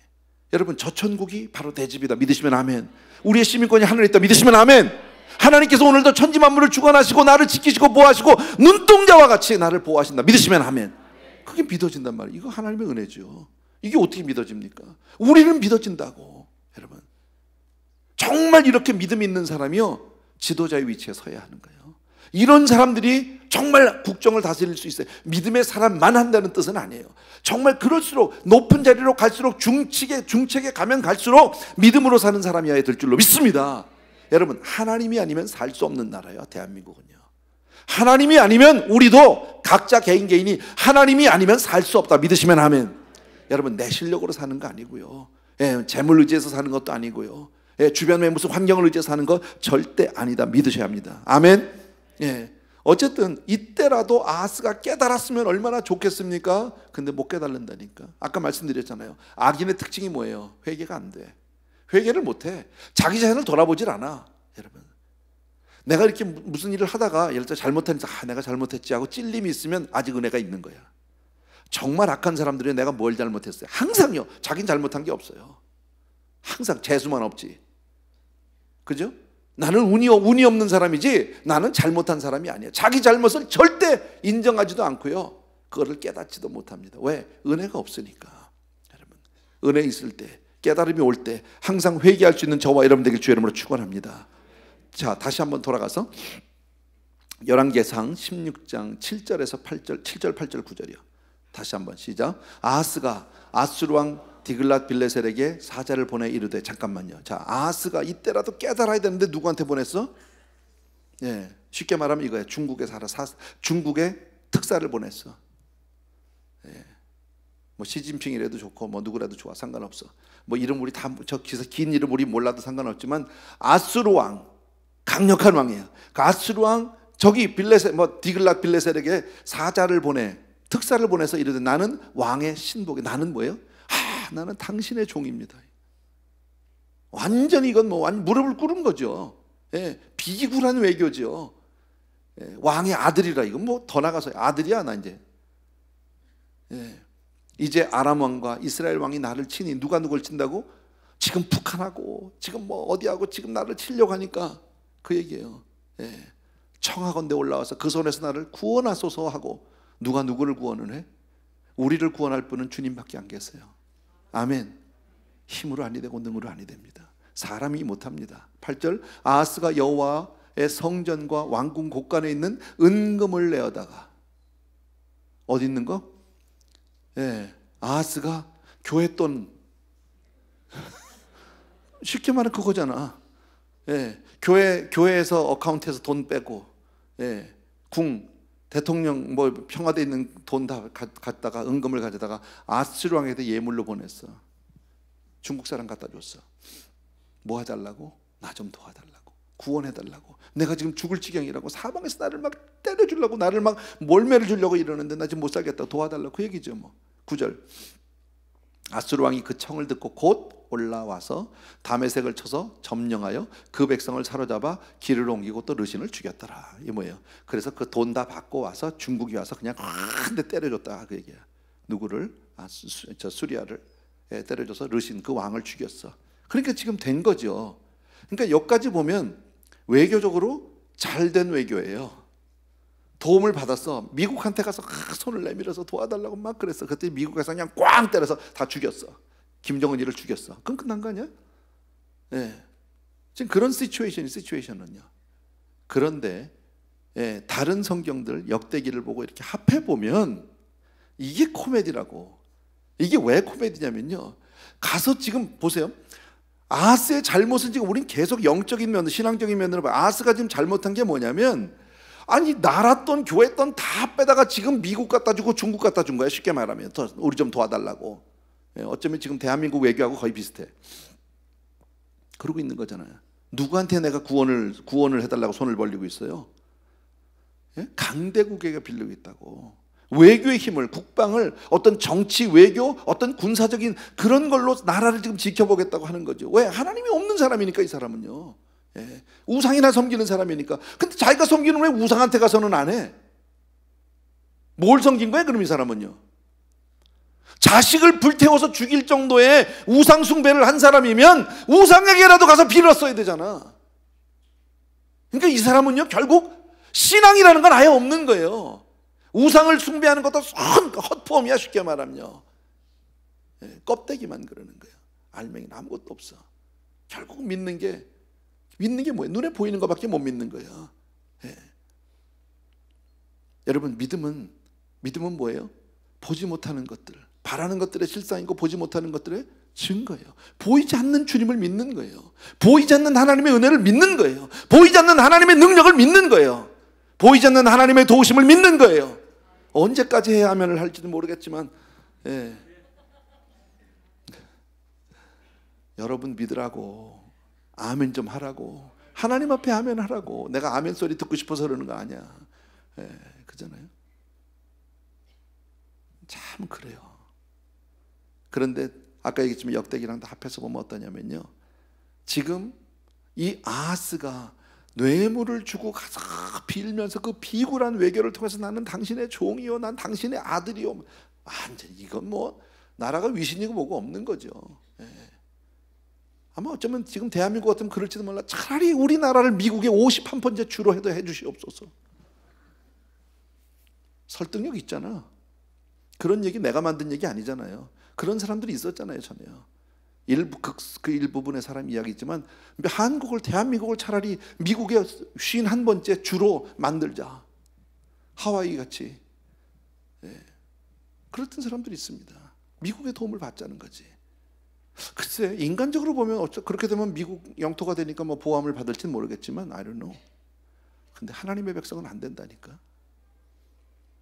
여러분, 저 천국이 바로 내 집이다. 믿으시면 아멘. 우리의 시민권이 하늘에 있다. 믿으시면 아멘. 하나님께서 오늘도 천지 만물을 주관하시고 나를 지키시고 보호하시고 눈동자와 같이 나를 보호하신다. 믿으시면 아멘. 그게 믿어진단 말이에요. 이거 하나님의 은혜죠. 이게 어떻게 믿어집니까? 우리는 믿어진다고. 여러분, 정말 이렇게 믿음 있는 사람이요, 지도자의 위치에 서야 하는 거예요. 이런 사람들이 정말 국정을 다스릴 수 있어요. 믿음의 사람만 한다는 뜻은 아니에요. 정말 그럴수록 높은 자리로 갈수록 중책에 가면 갈수록 믿음으로 사는 사람이어야 될 줄로 믿습니다. 여러분, 하나님이 아니면 살 수 없는 나라예요, 대한민국은요. 하나님이 아니면 우리도 각자 개인이 하나님이 아니면 살 수 없다. 믿으시면 아멘. 여러분, 내 실력으로 사는 거 아니고요. 재물 의지해서 사는 것도 아니고요. 주변에 무슨 환경을 의지해서 사는 거 절대 아니다. 믿으셔야 합니다. 아멘. 어쨌든 이때라도 아하스가 깨달았으면 얼마나 좋겠습니까? 근데 못 깨달는다니까. 아까 말씀드렸잖아요. 악인의 특징이 뭐예요? 회개가 안 돼. 회개를 못해. 자기 자신을 돌아보질 않아. 여러분, 내가 이렇게 무슨 일을 하다가 예를 들어 잘못하니까 내가 잘못했지 하고 찔림이 있으면 아직 은혜가 있는 거야. 정말 악한 사람들이 내가 뭘 잘못했어요? 항상요, 자긴 잘못한 게 없어요. 항상 재수만 없지. 그죠? 나는 운이 없는 사람이지 나는 잘못한 사람이 아니에요. 자기 잘못을 절대 인정하지도 않고요, 그거를 깨닫지도 못합니다. 왜? 은혜가 없으니까. 여러분, 은혜 있을 때, 깨달음이 올 때 항상 회개할 수 있는 저와 여러분 되길 주의 이름으로 축원합니다. 자, 다시 한번 돌아가서 열왕기상 16장 7절에서 8절, 7절, 8절, 9절이요. 다시 한번 시작. 아하스가 아수르 왕 디글랏빌레셀에게 사자를 보내 이르되, 잠깐만요. 자, 아하스가 이때라도 깨달아야 되는데 누구한테 보냈어? 쉽게 말하면 이거예요. 중국에 특사를 보냈어. 뭐 시진핑이라도 좋고 뭐 누구라도 좋아, 상관없어. 뭐 이름 우리 다 저 기사 긴 이름 우리 몰라도 상관없지만 아수르 왕, 강력한 왕이에요. 그 아수르 왕 저기 디글랏빌레셀에게 사자를 보내, 특사를 보내서 이르되, 나는 왕의 신복이, 나는 뭐예요? 나는 당신의 종입니다. 완전히 이건 뭐 무릎을 꿇은 거죠. 비굴한 외교죠. 왕의 아들이라, 이건 뭐 더 나가서 아들이야 나 이제. 이제 아람 왕과 이스라엘 왕이 나를 치니, 누가 누굴 친다고? 지금 북한하고 지금 뭐 어디하고 지금 나를 치려고 하니까 그 얘기예요. 청하건대 올라와서 그 손에서 나를 구원하소서 하고, 누가 누구를 구원을 해? 우리를 구원할 분은 주님밖에 안 계세요. 아멘. 힘으로 아니 되고 능으로 아니 됩니다. 사람이 못합니다. 8절, 아하스가 여호와의 성전과 왕궁 곳간에 있는 은금을 내어다가, 어디 있는 거? 아하스가 교회 돈, 쉽게 말하면 그거잖아. 교회에서 어카운트에서 돈 빼고, 궁, 대통령 뭐 평화돼 있는 돈 다 갖다가, 은금을 가져다가 아하스 왕에게 예물로 보냈어. 중국 사람 갖다 줬어. 뭐 해달라고? 나 좀 도와달라고, 구원해달라고. 내가 지금 죽을 지경이라고, 사방에서 나를 막 때려주려고, 나를 막 몰매를 주려고 이러는데 나 지금 못 살겠다, 도와달라고, 그 얘기죠. 뭐 9절, 아수르 왕이 그 청을 듣고 곧 올라와서 다메섹을 쳐서 점령하여 그 백성을 사로잡아 길을 옮기고 또 르신을 죽였더라. 이 뭐예요? 그래서 그 돈 다 받고 와서 중국이 와서 그냥 한 대 때려줬다, 그 얘기야. 누구를? 수리아를 때려줘서 르신 그 왕을 죽였어. 그러니까 지금 된 거죠. 그러니까 여기까지 보면 외교적으로 잘된 외교예요. 도움을 받았어. 미국한테 가서 손을 내밀어서 도와달라고 막 그랬어. 그때 미국에서 그냥 꽝 때려서 다 죽였어. 김정은이를 죽였어. 그럼 끝난 거 아니야? 지금 그런 시츄에이션은요. 그런데 다른 성경들 역대기를 보고 이렇게 합해 보면 이게 코미디라고. 이게 왜 코미디냐면요, 가서 지금 보세요. 아하스의 잘못은 지금 우린 계속 영적인 면, 신앙적인 면으로 봐요. 아하스가 지금 잘못한 게 뭐냐면, 아니 나라 돈, 교회 돈 다 빼다가 지금 미국 갖다 주고 중국 갖다 준 거야. 쉽게 말하면 우리 좀 도와달라고. 어쩌면 지금 대한민국 외교하고 거의 비슷해. 그러고 있는 거잖아요. 누구한테 내가 구원을 해달라고 손을 벌리고 있어요? 강대국에게 빌리고 있다고. 외교의 힘을, 국방을, 어떤 정치, 외교, 어떤 군사적인 그런 걸로 나라를 지금 지켜보겠다고 하는 거죠. 왜? 하나님이 없는 사람이니까, 이 사람은요. 우상이나 섬기는 사람이니까. 근데 자기가 섬기는 왜 우상한테 가서는 안 해? 뭘 섬긴 거야 그럼 이 사람은요? 자식을 불태워서 죽일 정도의 우상 숭배를 한 사람이면 우상에게라도 가서 빌었어야 되잖아. 그러니까 이 사람은요, 결국 신앙이라는 건 아예 없는 거예요. 우상을 숭배하는 것도 헛폼이야, 쉽게 말하면요. 껍데기만 그러는 거예요. 알맹이는 아무것도 없어. 결국 믿는 게 뭐예요? 눈에 보이는 것밖에 못 믿는 거예요. 여러분, 믿음은 뭐예요? 보지 못하는 것들, 바라는 것들의 실상이고 보지 못하는 것들의 증거예요. 보이지 않는 주님을 믿는 거예요. 보이지 않는 하나님의 은혜를 믿는 거예요. 보이지 않는 하나님의 능력을 믿는 거예요. 보이지 않는 하나님의 도우심을 믿는 거예요. 언제까지 해야 아멘을 할지도 모르겠지만, 여러분 믿으라고, 아멘 좀 하라고, 하나님 앞에 아멘 하라고. 내가 아멘 소리 듣고 싶어서 그러는 거 아니야. 그잖아요. 참 그래요. 그런데 아까 얘기했지만 역대기랑 다 합해서 보면 어떠냐면요, 지금 이 아하스가 뇌물을 주고 가서 빌면서 그 비굴한 외교를 통해서 나는 당신의 종이요, 난 당신의 아들이요, 완전히 이건 뭐 나라가 위신이고 뭐고 없는 거죠. 아마 어쩌면 지금 대한민국 같으면 그럴지도 몰라. 차라리 우리나라를 미국의 51번째 주로 해도 해주시옵소서. 설득력 있잖아. 그런 얘기 내가 만든 얘기 아니잖아요. 그런 사람들이 있었잖아요. 전에요. 그 일부분의 사람 이야기지만, 한국을, 대한민국을 차라리 미국의 51번째 주로 만들자. 하와이 같이. 그랬던 사람들이 있습니다. 미국의 도움을 받자는 거지. 글쎄, 인간적으로 보면 그렇게 되면 미국 영토가 되니까 뭐 보호함을 받을지는 모르겠지만, I don't know. 근데 하나님의 백성은 안 된다니까.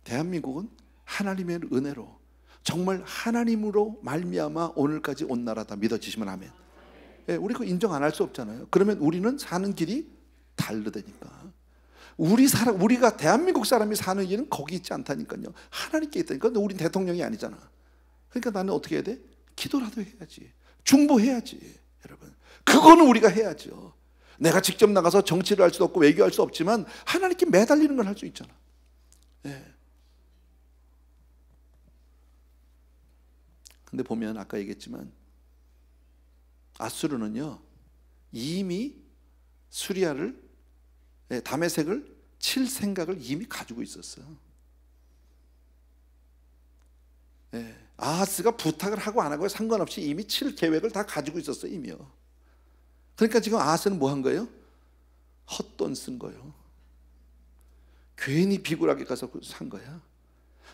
대한민국은 하나님의 은혜로, 정말 하나님으로 말미암아 오늘까지 온 나라다 믿어지시면 아멘. 우리 그거 인정 안 할 수 없잖아요. 그러면 우리는 사는 길이 다르다니까. 우리가 대한민국 사람이 사는 길은 거기 있지 않다니까요. 하나님께 있다니까. 근데 우린 대통령이 아니잖아. 그러니까 나는 어떻게 해야 돼? 기도라도 해야지. 중보해야지. 여러분, 그거는 우리가 해야죠. 내가 직접 나가서 정치를 할 수도 없고 외교할 수 없지만 하나님께 매달리는 걸 할 수 있잖아. 근데 보면 아까 얘기했지만 아수르는요, 이미 수리아를 다메섹을 칠 생각을 이미 가지고 있었어요. 아하스가 부탁을 하고 안 하고에 상관없이 이미 칠 계획을 다 가지고 있었어요, 이미요. 그러니까 지금 아하스는 뭐 한 거예요? 헛돈 쓴 거예요. 괜히 비굴하게 가서 산 거야.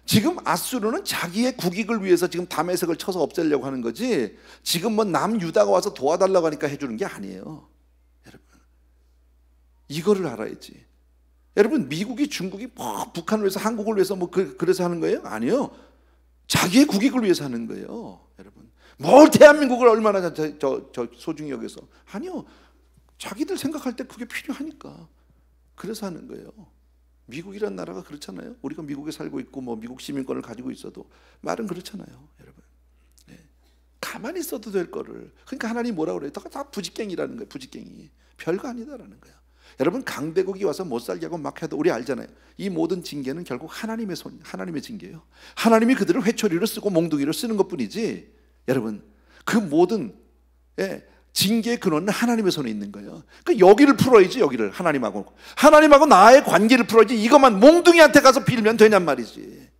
지금 아수르는 자기의 국익을 위해서 지금 다메섹을 쳐서 없애려고 하는 거지, 지금 뭐 남유다가 와서 도와달라고 하니까 해주는 게 아니에요. 여러분, 이거를 알아야지. 여러분, 미국이 중국이 뭐 북한을 위해서 한국을 위해서 뭐 그래서 하는 거예요? 아니요. 자기의 국익을 위해서 하는 거예요. 여러분, 뭘 대한민국을 얼마나 소중히 여겨서. 아니요, 자기들 생각할 때 그게 필요하니까 그래서 하는 거예요. 미국이란 나라가 그렇잖아요. 우리가 미국에 살고 있고 뭐 미국 시민권을 가지고 있어도 말은 그렇잖아요, 여러분. 가만히 있어도 될 거를. 그러니까 하나님 뭐라고 그래요? 다 부직갱이라는 거예요. 부직갱이. 별거 아니다라는 거예요. 여러분, 강대국이 와서 못 살게 하고 막 해도 우리 알잖아요. 이 모든 징계는 결국 하나님의 징계예요. 하나님이 그들을 회초리로 쓰고 몽둥이로 쓰는 것뿐이지, 여러분, 그 모든 징계의 근원은 하나님의 손에 있는 거예요. 그러니까 여기를 풀어야지. 여기를 하나님하고 나의 관계를 풀어야지. 이것만 몽둥이한테 가서 빌면 되냔 말이지.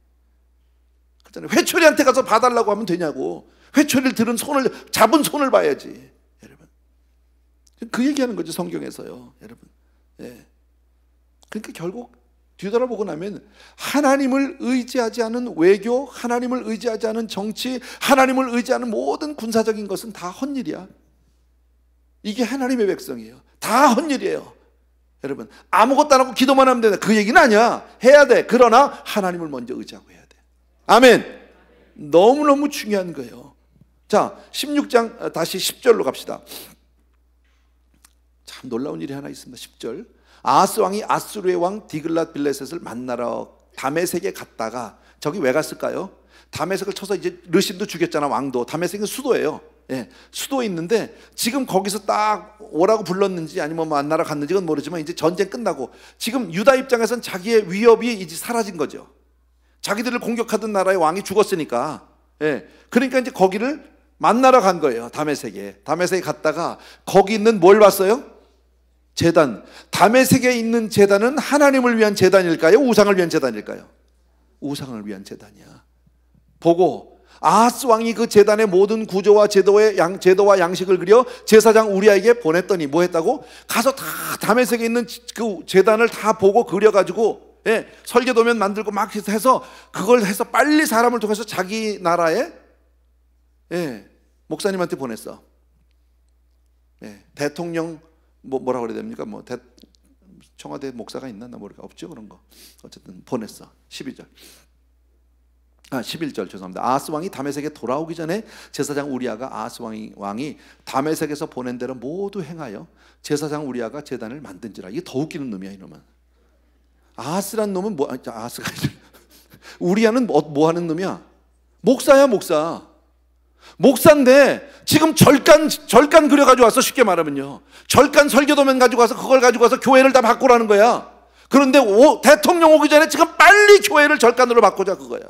그렇잖아요. 회초리한테 가서 봐달라고 하면 되냐고. 회초리를 들은 잡은 손을 봐야지, 여러분. 그 얘기하는 거죠, 성경에서요, 여러분. 그러니까 결국 뒤돌아보고 나면 하나님을 의지하지 않은 외교, 하나님을 의지하지 않은 정치, 하나님을 의지하는 모든 군사적인 것은 다 헛일이야. 이게 하나님의 백성이에요. 다 헛일이에요. 여러분, 아무것도 안 하고 기도만 하면 된다, 그 얘기는 아니야. 해야 돼. 그러나 하나님을 먼저 의지하고 해야 돼. 아멘. 너무너무 중요한 거예요. 자, 16장 다시 10절로 갑시다. 참 놀라운 일이 하나 있습니다. 10절. 아하스 왕이 아수르의 왕 디글랏 빌레셋을 만나러 다메섹에 갔다가, 저기 왜 갔을까요? 다메섹을 쳐서 이제 르신도 죽였잖아, 왕도. 다메섹은 수도예요. 수도에 있는데 지금 거기서 딱 오라고 불렀는지 아니면 만나러 갔는지 는 모르지만 이제 전쟁 끝나고 지금 유다 입장에서는 자기의 위협이 이제 사라진 거죠. 자기들을 공격하던 나라의 왕이 죽었으니까. 그러니까 이제 거기를 만나러 간 거예요. 다메섹에 갔다가 거기 있는 뭘 봤어요? 제단. 다메섹에 있는 제단은 하나님을 위한 제단일까요? 우상을 위한 제단일까요? 우상을 위한 제단이야. 보고 아하스 왕이 그 제단의 모든 구조와 제도와 양식을 그려 제사장 우리아에게 보냈더니 뭐 했다고? 가서 다 다메섹에 있는 그 제단을 다 보고 그려가지고 설계도면 만들고 막 해서 그걸 해서 빨리 사람을 통해서 자기 나라에 목사님한테 보냈어. 대통령 뭐라 그래야 됩니까? 청와대 목사가 있나? 나 모르겠어. 없죠, 그런 거. 어쨌든 보냈어. 11절 죄송합니다. 아하스 왕이 다메섹에 돌아오기 전에 제사장 우리아가 아하스 왕이 다메섹에서 보낸 대로 모두 행하여 제사장 우리아가 제단을 만든지라. 이게 더 웃기는 놈이야, 이놈은. 아하스란 놈은 아하스가 우리아는 뭐 하는 놈이야? 목사야, 목사인데 지금 절간 그려가지고 와서, 쉽게 말하면요, 절간 설교도면 가지고 와서 그걸 가지고 와서 교회를 다 바꾸라는 거야. 그런데 대통령 오기 전에 지금 빨리 교회를 절간으로 바꾸자, 그거야.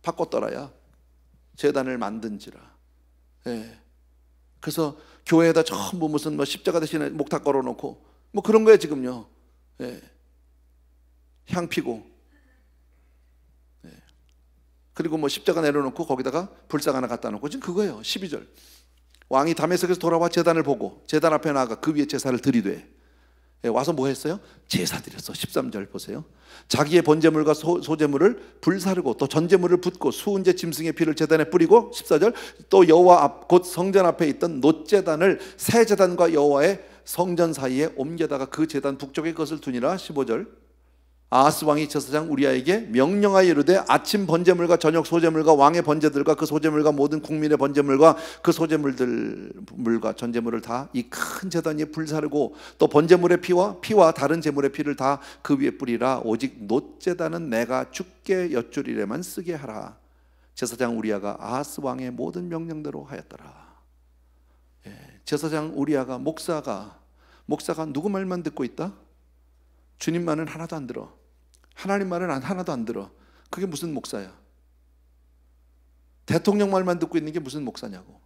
바꿨더라야. 제단을 만든지라. 그래서 교회에다 전부 무슨 십자가 대신에 목탁 걸어놓고 그런 거예요, 지금요. 향 피고. 그리고 십자가 내려놓고 거기다가 불상 하나 갖다 놓고, 지금 그거예요. 12절. 왕이 다메섹에서 돌아와 제단을 보고 제단 앞에 나아가 그 위에 제사를 드리되. 와서 뭐 했어요? 제사 드렸어. 13절 보세요. 자기의 번제물과 소제물을 불사르고 또 전제물을 붓고 수은제 짐승의 피를 제단에 뿌리고, 14절, 또 여호와 앞 곧 성전 앞에 있던 놋제단을 새 제단과 여호와의 성전 사이에 옮겨다가 그 제단 북쪽에 것을 두니라. 15절. 아하스 왕이 제사장 우리아에게 명령하여 이르되 아침 번제물과 저녁 소제물과 왕의 번제들과 그 소제물과 모든 국민의 번제물과 그 소제물과 전제물을 다 이 큰 제단 위에 불사르고 또 번제물의 피와 다른 제물의 피를 다 그 위에 뿌리라. 오직 놋제단은 내가 주께 여쭈리래만 쓰게 하라. 제사장 우리아가 아하스 왕의 모든 명령대로 하였더라. 제사장 우리아가 목사가 누구 말만 듣고 있다? 주님 말은 하나도 안 들어. 하나님 말은 하나도 안 들어. 그게 무슨 목사야? 대통령 말만 듣고 있는 게 무슨 목사냐고.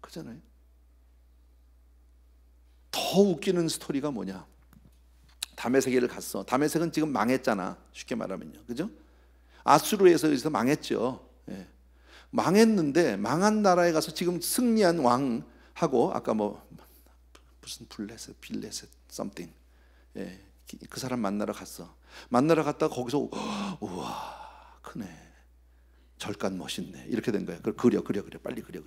그렇잖아요. 더 웃기는 스토리가 뭐냐? 다메섹에를 갔어. 다메섹은 지금 망했잖아. 쉽게 말하면요. 그죠? 아수르에서 여기서 망했죠. 예. 망했는데 망한 나라에 가서 지금 승리한 왕하고 아까 뭐 무슨 블레셋, 빌레셋, something. 예. 그 사람 만나러 갔어. 만나러 갔다가 거기서 우와 크네. 절간 멋있네. 이렇게 된 거야. 그려 빨리 그려.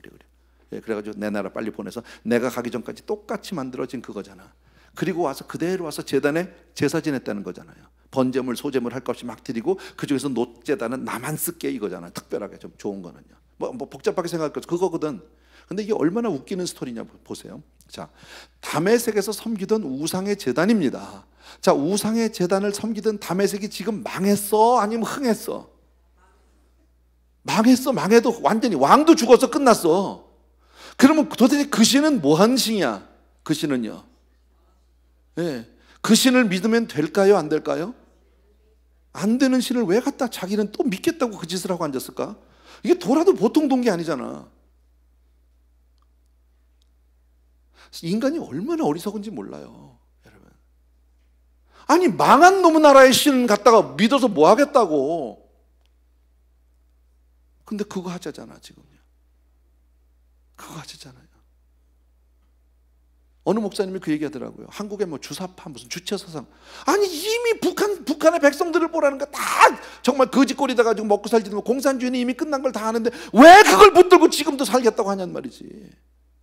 예, 그래가지고 내 나라 빨리 보내서 내가 가기 전까지 똑같이 만들어진 그거잖아. 그리고 와서 그대로 와서 제단에 제사 지냈다는 거잖아요. 번제물 소제물 할 것 없이 막 드리고 그 중에서 놋제단은 나만 쓸게 이거잖아. 특별하게 좀 좋은 거는요. 뭐 복잡하게 생각할 것 그거거든. 근데 이게 얼마나 웃기는 스토리냐 보세요. 자, 다메섹에서 섬기던 우상의 제단입니다. 자, 우상의 제단을 섬기던 다메섹이 지금 망했어? 아니면 흥했어? 망했어. 망해도 완전히 왕도 죽어서 끝났어. 그러면 도대체 그 신은 뭐한 신이야? 그 신은요. 예, 그 신을 믿으면 될까요? 안 될까요? 안 되는 신을 왜 갖다 자기는 또 믿겠다고 그 짓을 하고 앉았을까? 이게 돌아도 보통 돈 게 아니잖아. 인간이 얼마나 어리석은지 몰라요, 여러분. 아니 망한 놈의 나라의 신 갖다가 믿어서 뭐 하겠다고. 근데 그거 하자잖아 지금요. 그거 하자잖아요. 어느 목사님이 그 얘기하더라고요. 한국에 뭐 주사파 무슨 주체사상. 아니 이미 북한의 백성들을 보라는 거 다 정말 거짓골이다 가지고 먹고 살지도 뭐 공산주의는 이미 끝난 걸 다 아는데 왜 그걸 붙들고 지금도 살겠다고 하냔 말이지.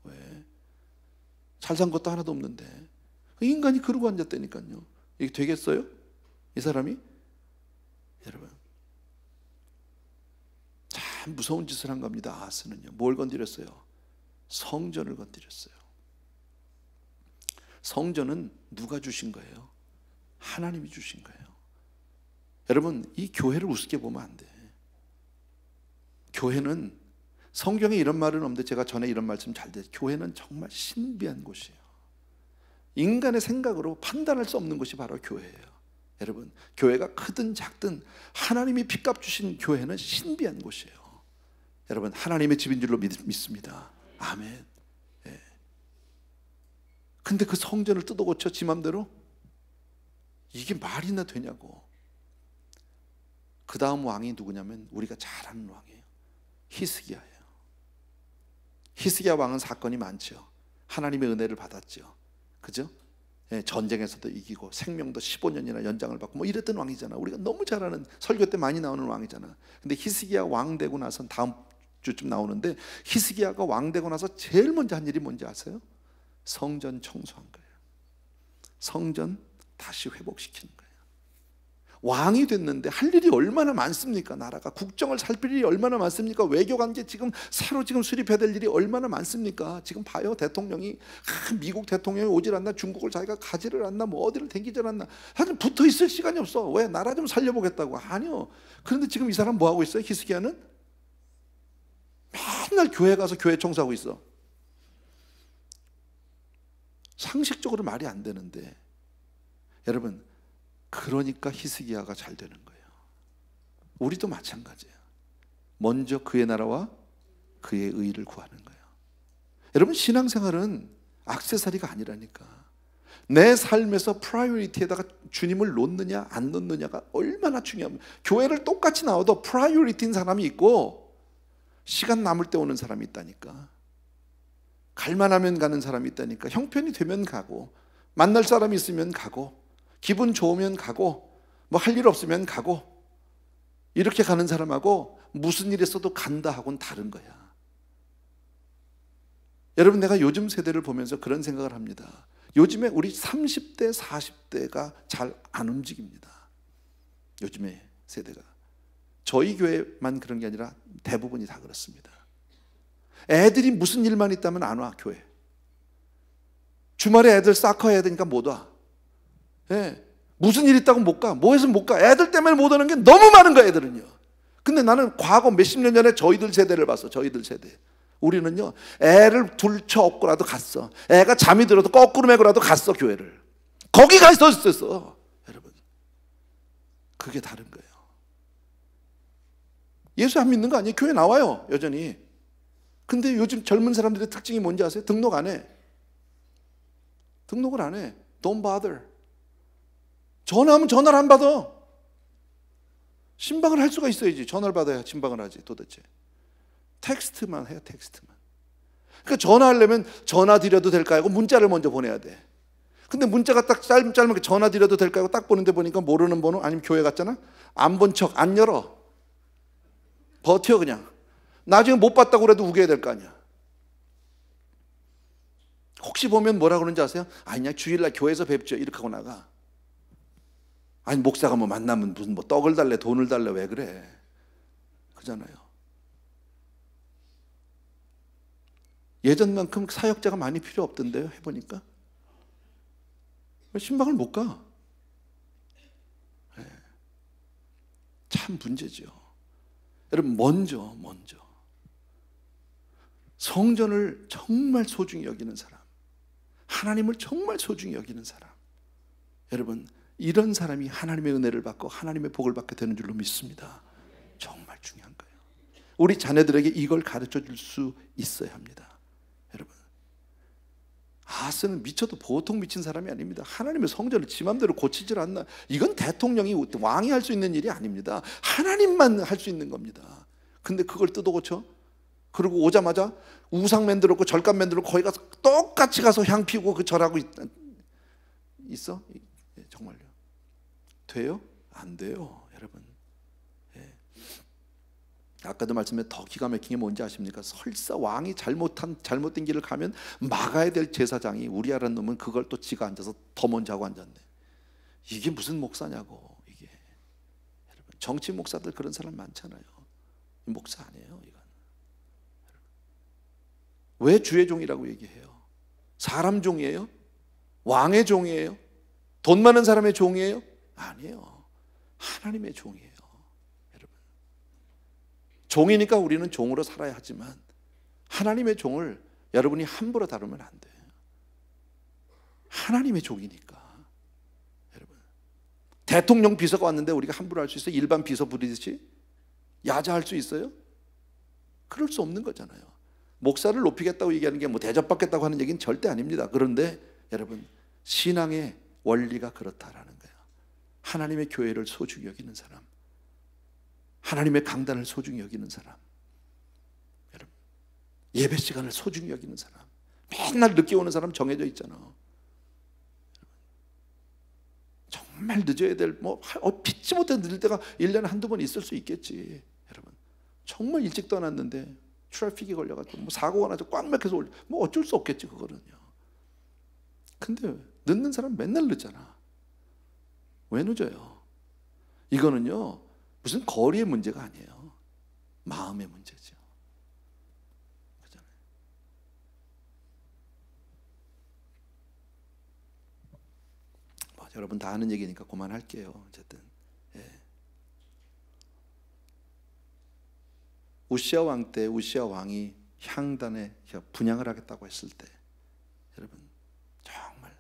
왜? 잘 산 것도 하나도 없는데 인간이 그러고 앉았다니까요. 이게 되겠어요? 이 사람이? 여러분 참 무서운 짓을 한 겁니다. 아하스는요. 뭘 건드렸어요? 성전을 건드렸어요. 성전은 누가 주신 거예요? 하나님이 주신 거예요. 여러분 이 교회를 우습게 보면 안 돼. 교회는 성경에 이런 말은 없는데 제가 전에 이런 말씀 잘 돼요. 교회는 정말 신비한 곳이에요. 인간의 생각으로 판단할 수 없는 곳이 바로 교회예요. 여러분 교회가 크든 작든 하나님이 핏값 주신 교회는 신비한 곳이에요. 여러분 하나님의 집인 줄로 믿습니다. 아멘. 예. 근데 그 성전을 뜯어고쳐 지 맘대로? 이게 말이나 되냐고. 그 다음 왕이 누구냐면 우리가 잘 아는 왕이에요. 히스기야예요. 히스기야 왕은 사건이 많죠. 하나님의 은혜를 받았죠. 그죠? 예, 전쟁에서도 이기고 생명도 15년이나 연장을 받고 뭐 이랬던 왕이잖아. 우리가 너무 잘 아는 설교 때 많이 나오는 왕이잖아. 근데 히스기야 왕 되고 나서 다음 주쯤 나오는데 히스기야가 왕 되고 나서 제일 먼저 한 일이 뭔지 아세요? 성전 청소한 거예요. 성전 다시 회복시키는 거예요. 왕이 됐는데 할 일이 얼마나 많습니까? 나라가 국정을 살필 일이 얼마나 많습니까? 외교관계 지금 새로 수립해야 될 일이 얼마나 많습니까? 지금 봐요. 대통령이 미국 대통령이 오질 않나, 중국을 자기가 가지를 않나, 뭐 어디를 댕기질 않나, 하여튼 붙어 있을 시간이 없어. 왜? 나라 좀 살려보겠다고. 아니요. 그런데 지금 이 사람 뭐 하고 있어요? 히스기야는 맨날 교회 가서 교회 청소하고 있어. 상식적으로 말이 안 되는데 여러분 그러니까 히스기야가 잘 되는 거예요. 우리도 마찬가지예요. 먼저 그의 나라와 그의 의를 구하는 거예요. 여러분 신앙생활은 액세서리가 아니라니까. 내 삶에서 프라이어리티에다가 주님을 놓느냐 안 놓느냐가 얼마나 중요합니다. 교회를 똑같이 나와도 프라이어리티인 사람이 있고 시간 남을 때 오는 사람이 있다니까. 갈만하면 가는 사람이 있다니까. 형편이 되면 가고 만날 사람이 있으면 가고 기분 좋으면 가고 뭐 할 일 없으면 가고 이렇게 가는 사람하고 무슨 일 있어도 간다 하고는 다른 거야. 여러분 내가 요즘 세대를 보면서 그런 생각을 합니다. 요즘에 우리 30대 40대가 잘 안 움직입니다. 요즘의 세대가. 저희 교회만 그런 게 아니라 대부분이 다 그렇습니다. 애들이 무슨 일만 있다면 안 와 교회. 주말에 애들 사커 해야 되니까 못 와. 예. 무슨 일 있다고 못 가. 뭐 해서 못 가. 애들 때문에 못 오는 게 너무 많은 거야 애들은요. 근데 나는 과거 몇십 년 전에 저희들 세대를 봤어. 저희들 세대. 우리는요 애를 둘쳐업고라도 갔어. 애가 잠이 들어도 거꾸로 메고라도 갔어 교회를. 거기 가 있었어. 여러분 그게 다른 거예요. 예수 안 믿는 거 아니에요. 교회 나와요 여전히. 근데 요즘 젊은 사람들의 특징이 뭔지 아세요? 등록 안 해. 등록을 안 해. Don't bother. 전화하면 전화를 안 받아. 신방을 할 수가 있어야지. 전화를 받아야 신방을 하지 도대체. 텍스트만 해요. 텍스트만. 그러니까 전화하려면 전화 드려도 될까 하고 문자를 먼저 보내야 돼. 근데 문자가 딱 짧게 전화 드려도 될까 하고 딱 보는데 보니까 모르는 번호 아니면 교회 갔잖아. 안 본 척 안 열어. 버텨 그냥. 나중에 못 봤다고 그래도 우겨야 될 거 아니야. 혹시 보면 뭐라 그러는지 아세요? 아니 그냥 주일날 교회에서 뵙죠 이렇게 하고 나가. 아니 목사가 뭐 만나면 무슨 뭐 떡을 달래 돈을 달래 왜 그래. 그잖아요. 예전만큼 사역자가 많이 필요 없던데요. 해보니까 신방을 못 가. 네. 참 문제죠. 여러분 먼저 성전을 정말 소중히 여기는 사람, 하나님을 정말 소중히 여기는 사람, 여러분 이런 사람이 하나님의 은혜를 받고 하나님의 복을 받게 되는 줄로 믿습니다. 정말 중요한 거예요. 우리 자녀들에게 이걸 가르쳐 줄 수 있어야 합니다. 여러분 아하스는 미쳐도 보통 미친 사람이 아닙니다. 하나님의 성전을 지 맘대로 고치질 않나. 이건 대통령이 왕이 할 수 있는 일이 아닙니다. 하나님만 할 수 있는 겁니다. 근데 그걸 뜯어 고쳐? 그리고 오자마자 우상 만들었고 절간 만들었고 거기 가서 똑같이 가서 향 피우고 그 절하고 있어? 정말요? 돼요? 안 돼요 여러분. 예. 아까도 말씀에 더 기가 막힌 게 뭔지 아십니까? 설사 왕이 잘못된 길을 가면 막아야 될 제사장이 우리아라는 놈은 그걸 또 지가 앉아서 더 먼저 하고 앉았네. 이게 무슨 목사냐고. 이게 여러분 정치 목사들 그런 사람 많잖아요. 목사 아니에요 이건. 왜 주의 종이라고 얘기해요? 사람 종이에요? 왕의 종이에요? 돈 많은 사람의 종이에요? 아니에요. 하나님의 종이에요. 여러분 종이니까 우리는 종으로 살아야 하지만 하나님의 종을 여러분이 함부로 다루면 안 돼요. 하나님의 종이니까. 여러분 대통령 비서가 왔는데 우리가 함부로 할 수 있어요? 일반 비서 부리듯이 야자할 수 있어요? 그럴 수 없는 거잖아요. 목사를 높이겠다고 얘기하는 게 뭐 대접받겠다고 하는 얘기는 절대 아닙니다. 그런데 여러분 신앙의 원리가 그렇다라는 거예요. 하나님의 교회를 소중히 여기는 사람, 하나님의 강단을 소중히 여기는 사람, 여러분 예배 시간을 소중히 여기는 사람, 맨날 늦게 오는 사람 정해져 있잖아. 정말 늦어야 될 뭐 피치 못해 늦을 때가 1년에 한두 번 있을 수 있겠지. 여러분 정말 일찍 떠났는데 트래픽이 걸려가지고 뭐 사고가 나서 꽉 막혀서 뭐 어쩔 수 없겠지 그거는요. 근데 늦는 사람 맨날 늦잖아. 왜 늦어요? 이거는요 무슨 거리의 문제가 아니에요. 마음의 문제죠. 그렇잖아요. 뭐, 여러분 다 아는 얘기니까 그만할게요. 어쨌든 우시아 왕 때 우시아 왕이 향단에 분향을 하겠다고 했을 때 여러분 정말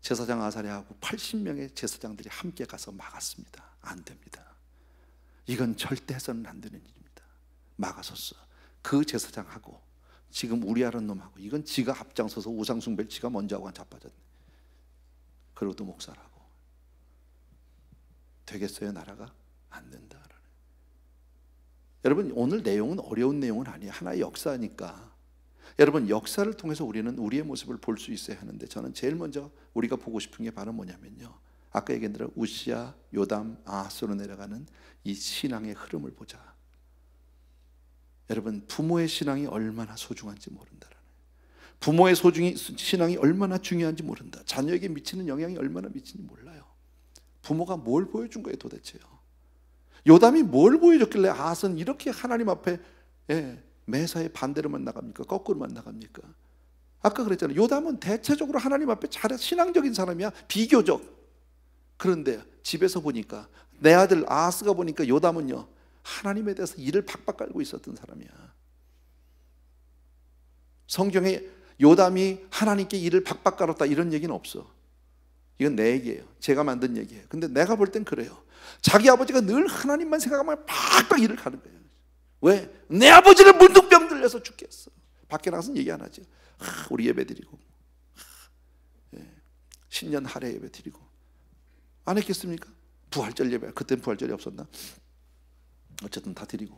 제사장 아사랴하고 80명의 제사장들이 함께 가서 막았습니다. 안 됩니다. 이건 절대 해서는 안 되는 일입니다. 막아섰어. 그 제사장하고 지금 우리아라는 놈하고 이건 지가 앞장서서 우상숭배를 지가 먼저 하고 자빠졌네. 그리고 또 목사라고. 되겠어요 나라가? 안 된다. 여러분 오늘 내용은 어려운 내용은 아니에요. 하나의 역사니까. 여러분 역사를 통해서 우리는 우리의 모습을 볼 수 있어야 하는데 저는 제일 먼저 우리가 보고 싶은 게 바로 뭐냐면요. 아까 얘기한 대로 우시아, 요담, 아하스로 내려가는 이 신앙의 흐름을 보자. 여러분 부모의 신앙이 얼마나 소중한지 모른다라는. 부모의 신앙이 얼마나 중요한지 모른다. 자녀에게 미치는 영향이 얼마나 미치는지 몰라요. 부모가 뭘 보여준 거예요 도대체요. 요담이 뭘 보여줬길래 아하스는 이렇게 하나님 앞에 매사에 반대로만 나갑니까? 거꾸로만 나갑니까? 아까 그랬잖아요. 요담은 대체적으로 하나님 앞에 신앙적인 사람이야. 비교적. 그런데 집에서 보니까 내 아들 아하스가 보니까 요담은요 하나님에 대해서 이를 팍팍 깔고 있었던 사람이야. 성경에 요담이 하나님께 이를 팍팍 깔았다 이런 얘기는 없어. 이건 내 얘기예요. 제가 만든 얘기예요. 근데 내가 볼 땐 그래요. 자기 아버지가 늘 하나님만 생각하면 팍팍 일을 가는 거예요. 왜? 내 아버지를 문둥병 들려서 죽겠어. 밖에 나가서는 얘기 안 하죠. 우리 예배 드리고 신년 할애 예배 드리고 안 했겠습니까? 부활절 예배, 그때는 부활절이 없었나? 어쨌든 다 드리고,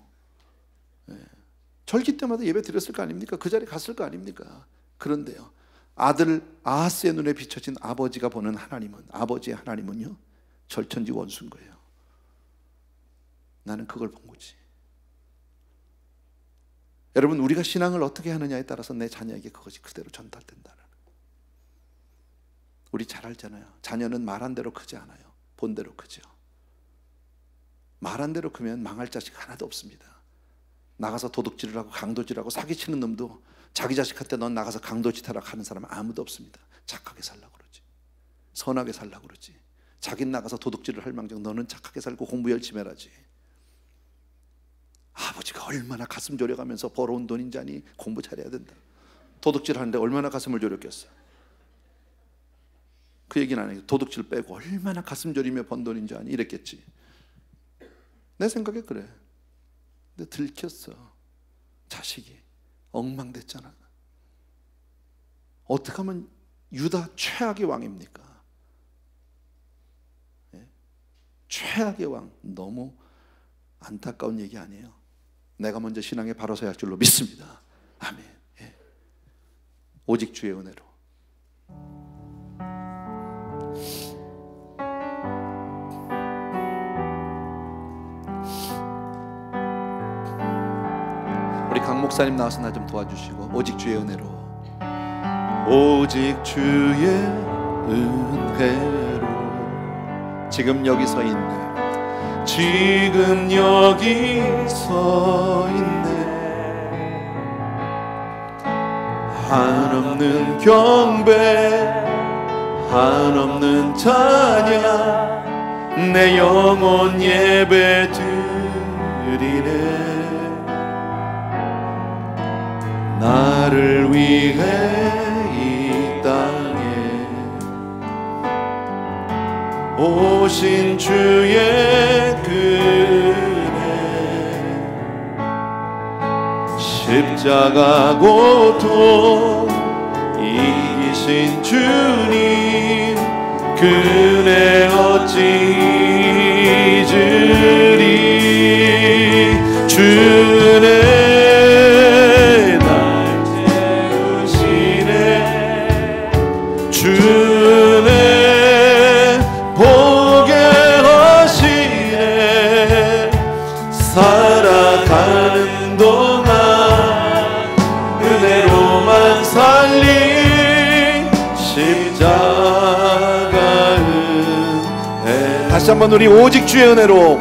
절기 때마다 예배 드렸을 거 아닙니까? 그 자리에 갔을 거 아닙니까? 그런데요, 아들 아하스의 눈에 비춰진 아버지가 보는 하나님은, 아버지의 하나님은요, 절천지 원수인 거예요. 나는 그걸 본 거지. 여러분, 우리가 신앙을 어떻게 하느냐에 따라서 내 자녀에게 그것이 그대로 전달된다는 거예요. 우리 잘 알잖아요. 자녀는 말한 대로 크지 않아요. 본대로 크죠. 말한 대로 크면 망할 자식 하나도 없습니다. 나가서 도둑질을 하고 강도질하고 사기치는 놈도 자기 자식한테 넌 나가서 강도짓하라 하는 사람은 아무도 없습니다. 착하게 살라고 그러지, 선하게 살라고 그러지. 자기는 나가서 도둑질을 할 망정 너는 착하게 살고 공부 열심히 해라지. 아버지가 얼마나 가슴 졸여가면서 벌어온 돈인지 아니? 공부 잘해야 된다. 도둑질 하는데 얼마나 가슴을 졸였겠어. 그 얘기는 안 해요. 도둑질 빼고 얼마나 가슴 졸이며 번 돈인지 아니? 이랬겠지. 내 생각에 그래. 근데 들켰어. 자식이 엉망됐잖아. 어떻게 하면 유다 최악의 왕입니까? 최악의 왕. 너무 안타까운 얘기 아니에요? 내가 먼저 신앙에 바로 서야 할 줄로 믿습니다. 아멘. 오직 주의 은혜로. 우리 강 목사님 나와서 나 좀 도와주시고, 오직 주의 은혜로. 오직 주의 은혜로. 지금 여기 서 있네. 지금 여기 서 있네. 한없는 경배, 한없는 찬양, 내 영혼 예배 드리네. 나를 위해 이 땅에 오신 주의 은혜, 십자가 고통 이기신 주님, 그 은혜 어찌 잊으리. 주 은혜 날 채우시네. 주 은혜 보게 하시네. 살아가는 동안 은혜로만 살린 십자가 은혜. 다시 한번 우리 오직 주의 은혜로.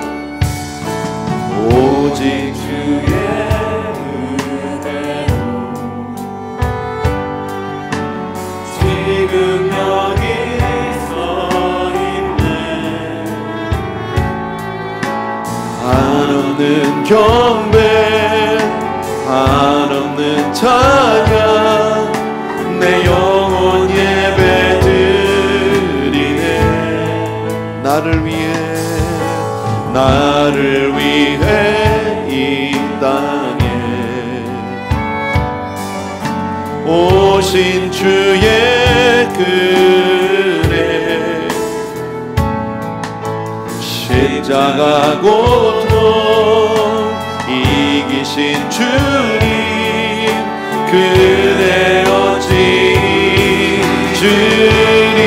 오직 주의 은혜로. 지금 여기 서 있네. 한없는 경배, 한없는 찬양, 내 영혼 예배 드리네. 나를 위해, 나를 위해 이 땅에 오신 주의 은혜, 십자가 고통 이기신 주님, 그 은혜 어찌 잊으리.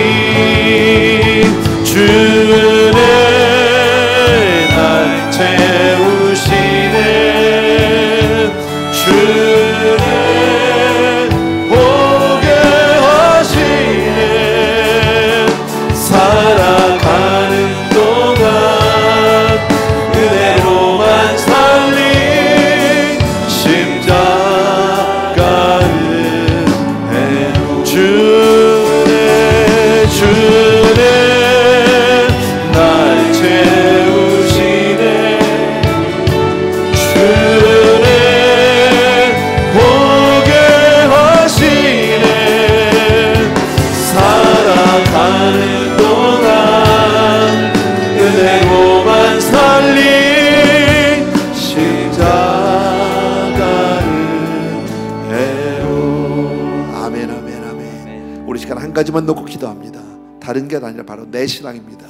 주 은혜 날 채우시네. 주 은혜 보게 하시네. 살아가는 동안 은혜로만 살린 십자가 은혜로. 주 은혜, 주 은혜 날 채우시네. 주 은혜 보게 하시네. 살아가는 동안 은혜로만 살린 십자가 은혜로. 아멘, 아멘, 아멘. 우리 시간 한 가지만 놓고 기도합니다. 다른 게 아니라 바로 내 신앙입니다.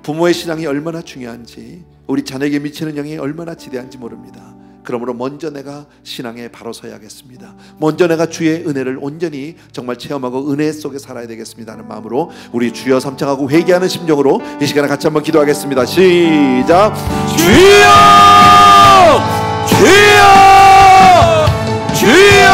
부모의 신앙이 얼마나 중요한지, 우리 자녀에게 미치는 영향이 얼마나 지대한지 모릅니다. 그러므로 먼저 내가 신앙에 바로 서야겠습니다. 먼저 내가 주의 은혜를 온전히 정말 체험하고 은혜 속에 살아야 되겠습니다 하는 마음으로 우리 주여 삼창하고 회개하는 심정으로 이 시간에 같이 한번 기도하겠습니다. 시작. 주여! 주여! 주여!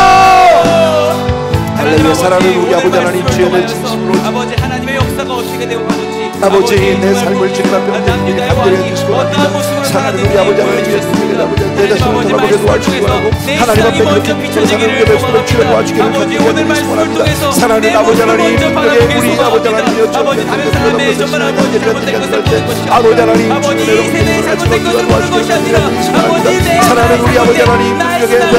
할렐루야. 사랑하는 우리 아버지 하나님, 주여를 진심으로 아버지 하나님의 역사가 어떻게 되고 가는지 아버지 내 삶을 주님 앞에 온전히 간절히 주시고 합니다. 사랑하는 우리 아버지 하나님, 내 자신을 돌아보게 도와주시고 하고 하나님 앞에 그렇게 믿고 사는 우리 백성을 주여 도와주기를 간절히 소원합니다. 사랑하는 아버지 하나님, 우리 아버지 하나님 아버지 다른 사람의 정말 아버지 잘못된 것을 아버지 하나님, 아버지 이 세상에 잘못된 것을 보는 것이 아니라 아버지 내 사랑하는 우리 아버지 하나님, 내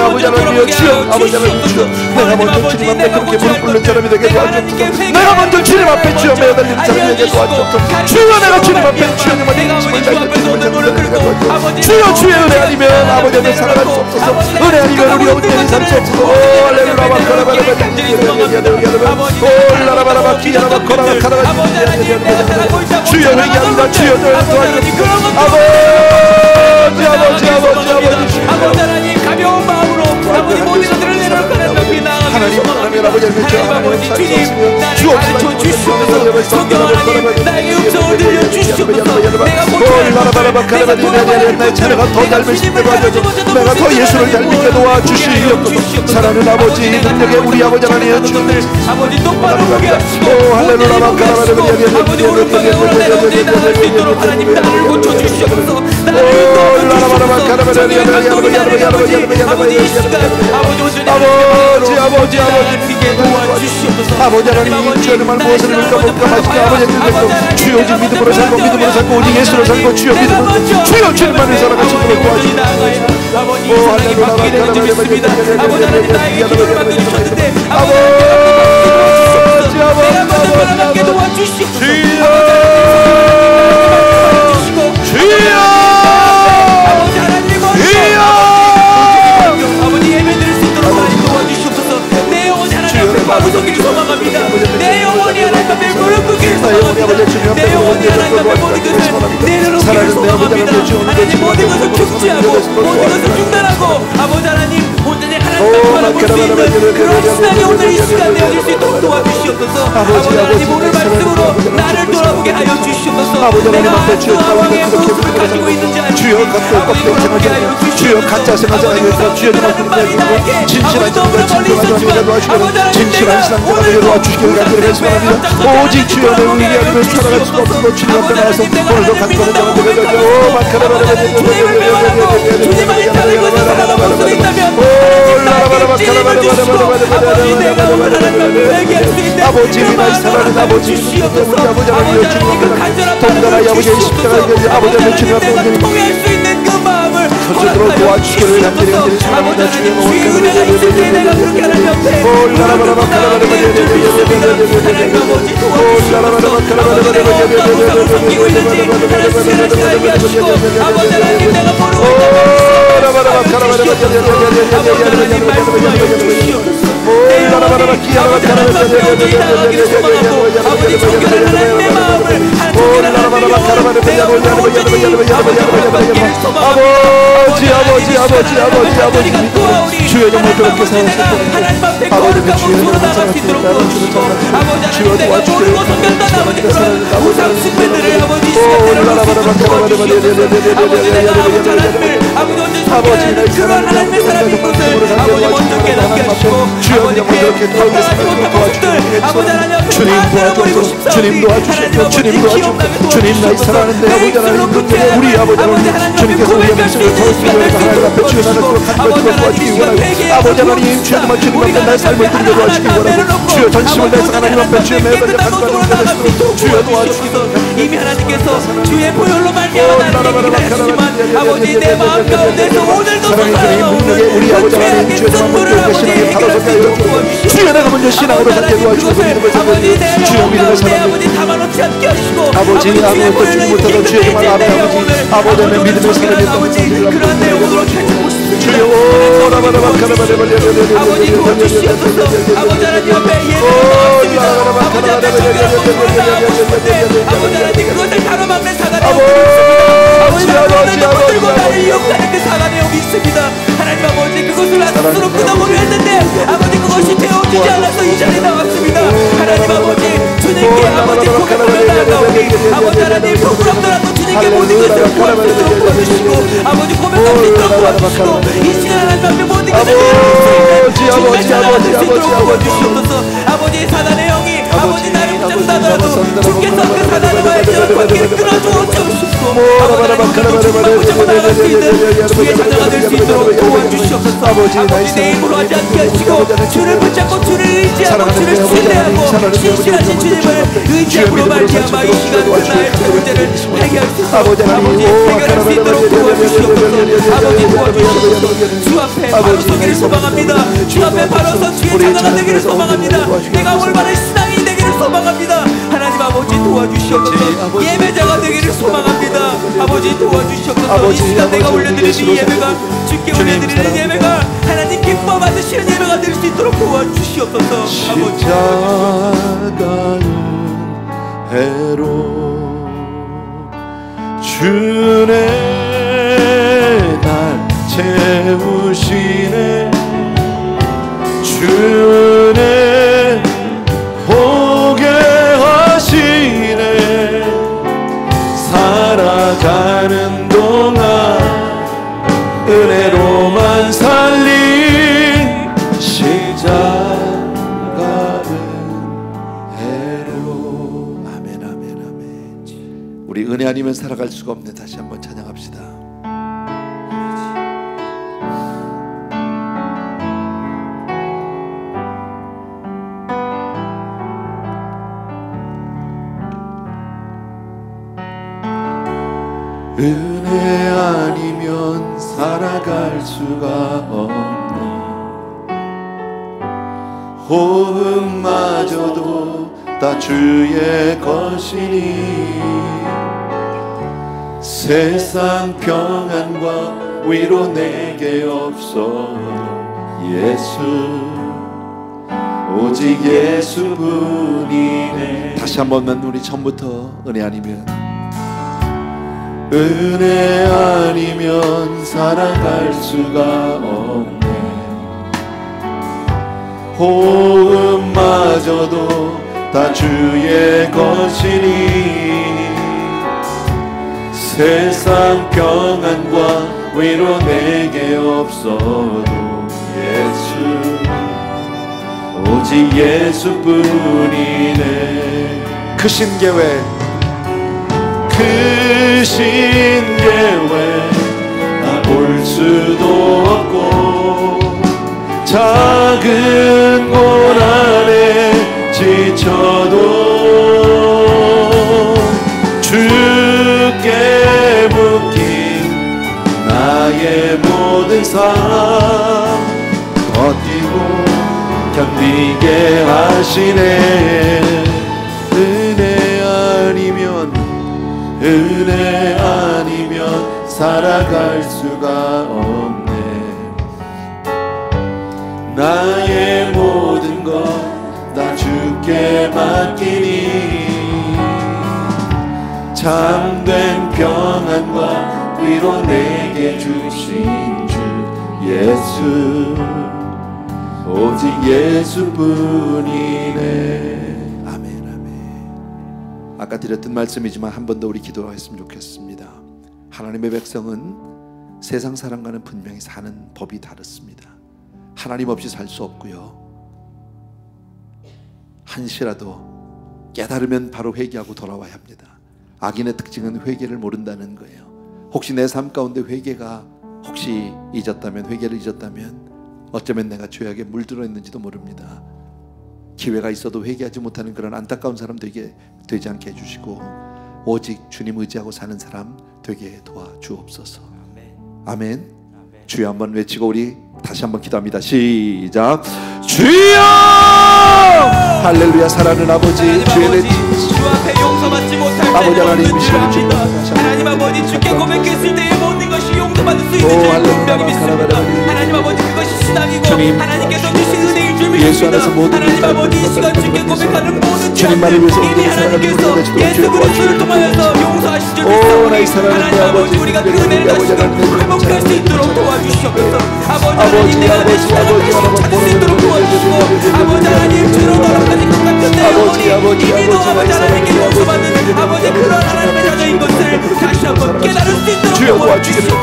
아버지 하나님 주여, 아버지 하나님 주여, 내가 먼저 주님 앞에 그렇게 무릎 꿇는 사람이 되게 도와주옵소서. 내가 먼저 주님 앞에 주여 매달리는 사람이 되게 도와주옵소서. 주여 내가 주님 앞에 주님 앞에 힘을 다해 주님을 잡는 주여, 주의 은혜 아니면 아버지 하나님 살아갈 수 없어서, 은혜 아니면 우리 온전히 살 수 없어서. 할렐루야. 주여 회개합니다. 주여 도와주옵소서. 아버지 하나님 가벼운 마음으로 아버지 모든 것들을 내놓고 하나님 아버지 아버지 주님 나를 가르쳐 주시옵소서. 성경 하나님 나에게 음성을 들려주시옵소서. 내가 자녀가 더 닮을 수 있게 도와주옵소서. 내가 더 예수를 잘 믿게 도와주시옵소서. 사랑하는 아버지 능력에 우리 아버지 하나님 주님을 아버지 똑바로 보게 하시고 할렐루야. 아버지 오른쪽에 올라내려오지 나갈 수 있도록 하나님 나를 고쳐주시옵소서. 나를 인도하주시옵소서. 성령의 감동이 아버지 이 시간 아버지 온전히 아버지 나에게 도와주시옵소서. 아버지 하나님, 주여 정말 무엇을 믿을까 볼까 마실까 아버지 하나님, 주여 오직 믿음으로 살고 오직 예수로 살고 주여 믿음으로 주여 주님만을 살아가시도록 도와주시옵소서. 아버지 이 사랑이 바뀌게 되는지 믿습니다. 아버지 하나님 나에게 기도를 맡겨주셨는데 내가 먼저 돌아가게 도와주시옵소서. 아버지 하나님 아버지 예배드릴 수 있도록 하나님 도와주시옵소서. 내 영혼이 하나님 앞에 바로 서기를 소망합니다. 내 영혼이 하나님 앞에 무릎 꿇기를 소망합니다. 내 영혼이 하나님 앞에 모든 것을 내려놓기를 소망합니다. 하나님 모든 것을 축지하고 모든 것을 중단하고 아버지 하나님 온전히 하나님 앞에 바라볼 수 있는 그런 신앙이 오늘 이 시간 되어질 수 있도록 도와주시옵소서. 아버지 하나님 오늘 말씀으로 나를 돌아보게 하여 주시옵소서. 내가 어떤 상황에 무엇을 가지고 있는지 알고 주여 주여 가짜 생활자가 주여 정말 진실한 자가 진정한 도와주시고 진실한 신앙자가 되게 도와주시기를 간절히 소원합니다. 오직 주여 내 의리 아니면 살아갈 수가 없는 주님 앞에 나와서 오늘도 간절한 자가 되게 주님만이 다른 것을 살아남을 수 있다면 하나님 주시고 아버지 내가 오늘 하나님을 회개할 수 있는 그 마음을 하나님 주시옵소서. 아버지 하나님 그 간절한 마음을 주시옵소서. 아버지 하나님 내가 통할 수 있는 그 마음을 전적으로 도와주시기를 간절히 아버지 하나님 주의 은혜가 있을 때 내가 그렇게 하나님 앞에 무릎을 꿇고 나아가게 해주시옵소서. 하나님 아버지 도와주시옵소서. 아버지 내가 어떤 우상을 섬기고 있는지 하나님 스스로 알게 하시고 아버지 하나님 내가 모르고 있다면 아버지 하나님 말씀하여 주시옵소서. 내 영혼이 아버지 하나님 앞에 온전히 나아가기를 소망하고 아버지 정결한 하나님의 마음을 하나님 정결한 하나님의 영혼을 내가 온전히 아버지를 소망하고 아버지가 도와오리 주여 정말 그렇게 내가 하나님 앞에 거룩하고 서로 나갈 수 있도록 도와주시고 아버지 하나님 내가 모르고 섬겼던 아버지 그런 우상 숭배들을 아버지 시간대를 도와주시옵소서. 아버지 내가 아버지 하나님을 아버지 온전히 섬기는 그런 하나님의 사람인 것을 아버지 먼저 깨닫게 하시고 아버지 그의 감당하지 못한 모습들 아버지 하나님 앞에 다 들어버리고 싶사오니 주님 도와주시옵소서. 주님 도와주시옵소서. 주님 나의 사랑하는데 아버지 하나님 우리 아버지 하나님 주님께서 우리 말씀을 더욱더 하나님 앞에 주여나는 간절히 도와주시기 원하고 아버지 하나님 주여 정말 주님 앞에 나의 삶을 드리게 도와주시기 원하고 주여 전심을 다해서 하나님 앞에 주여 매달려 간절히 주여 도와주시기 이미 하나님께서 주의 보혈로 말미암아 나를 기다리시지만 아버지 내 마음 가운데서 오늘도 솟아나오는 우리 아버지 그 하나님 죄악의 주여 정말 선물을 먼저 아버지 신앙에 바로 서게 하여 주시고 주여 내가 먼저 신앙으로 살게 도와주시고 아버지 내 영혼 가운데 아버지 담아놓지 않게 하시고 아버지 아무것도 주지 못하던 주의 말 앞에 아버지 내 믿음의 사랑이 아버지 그런 내 영혼으로 켜지고 싶습니다. 주여 아버지 도와주시옵소서. 아버지 하나님 앞에 예배를 나왔습니다. 아버지 앞에 정결한 모습으로 나아가고 싶은데 아버지 하나님 그것을 가로막는 사단의 영이 있습니다. 아버지 하나님 들고 나를 유혹하는 그 사단의 영이 있습니다. 하나님 아버지 그것을 스스로 끊어보려 했는데 아버지 그것이 되어지지 않아서 이 자리에 나왔습니다. 하나님 아버지 주님께 아버지 고백하며 나아가오니 아버지 하나님 부끄럽더라도 주님께 모든 것을 구할 수 있도록 도와주시고 아버지 고백할 수 있도록 도와주시고 이 시간 하나님 앞에 모든 것을 구할 수 있는 주님을 찾아갈 수 있도록 도와주시옵소서. 아버지 사단의 영이 아버지 나를 붙잡다더라도 주께서 그 사단과의 관계를 끊어주어 주시고 아버지 하나님 우리도 주님만 붙잡고 나아갈 수 있는 주의 자녀가 될 수 있도록 도와주시옵소서. 아버지 내 힘으로 하지 않게 하시고 주를 붙잡고 주를 의지하고 주를 신뢰하고 신실하신 주님을 의지함으로 말미암아 이 시간 그 나의 죄 문제를 해결할 수 있도록 아버지 해결할 수 있도록 도와주시옵소서. 아버지 도와주시옵소서. 주 앞에 바로 서기를 소망합니다. 주 앞에 바로 서 주의 자녀가 되기를 소망합니다. 내가 올바른 신앙이 되기를 소망합니다. 하나님 아버지 도와주시옵소서. 예배자가 되기를 소망합니다. 아버지 도와주시옵소서. 이 시간 내가 올려드리는 이 예배가 주께 올려드리는 예배가 하나님 기뻐 받으시는 예배가 될 수 있도록 도와주시옵소서. 아버지 해로 주네 날 채우시네 주네 보게 하시네 살아가는 동안 은혜로만 살린 십자가는 해로. 아멘 아멘 아멘. 우리 은혜 아니면 살아갈 수가 없네. 다시 한번 찬양합시다. 은혜 아니면 살아갈 수가 없네. 호흡마저도 다 주의 것이니 세상 평안과 위로 내게 없어 예수 오직 예수뿐이네. 다시 한 번만 우리 처음부터 은혜 아니면 은혜 아니면 살아갈 수가 없네. 호흡마저도 다 주의 것이니 세상 평안과 위로 내게 없어도 예수 오직 예수뿐이네. 그 신계회 그 신계회 나 볼 수도 없고 작은 고난에 지쳐도 주께 묶인 나의 모든 삶 버티고 견디게 하시네. 은혜 아니면 살아갈 수가 없네. 나의 모든 것 다 주께 맡기니 참된 평안과 위로 내게 주신 주 예수 오직 예수뿐이네. 아멘 아멘. 아까 드렸던 말씀이지만 한 번 더 우리 기도했으면 좋겠습니다. 하나님의 백성은 세상 사람과는 분명히 사는 법이 다릅니다. 하나님 없이 살 수 없고요. 한시라도 깨달으면 바로 회개하고 돌아와야 합니다. 악인의 특징은 회개를 모른다는 거예요. 혹시 내 삶 가운데 회개가 혹시 잊었다면, 회개를 잊었다면 어쩌면 내가 죄악에 물들어 있는지도 모릅니다. 기회가 있어도 회개하지 못하는 그런 안타까운 사람 되지 않게 해주시고 오직 주님 의지하고 사는 사람 되게 도와주옵소서. 아멘. 주여 한번 외치고 우리 다시 한번 기도합니다. 시작. 주여 할렐루야. 사랑하는 아버지, 죄를 주 앞에 용서받지 못할 아버지 때는 하나님, 없는 이 줄 시간에 압니다. 하나님 아버지, 주께 고백했을 때의 모든 것이 용서받을 수 있는 줄 분명히 믿습니다. 하나님 아버지, 그것이 신앙이고 하나님께서 주신 은혜일 줄 믿습니다. 하나님 아버지, 이 시간 주께 고백하는 모든 죄악들 이미 하나님께서 예수 그리스도를 통하여서 용서하신 줄 믿습니다. 하나님 아버지, 우리가 그 은혜를 다시금 회복할 수 있도록 도와주시옵소서. 아버지 하나님, 내가 내 신앙을 다시 찾을 수 있도록 도와주시고, 아버지 하나님, 주로 돌아가신 것 같은 내 영혼이 이미도 아버지 하나님께 용서받는 아버지 그런 하나님의 자녀인 것을 다시 한번 깨달을 수 있도록 도와주시옵소서.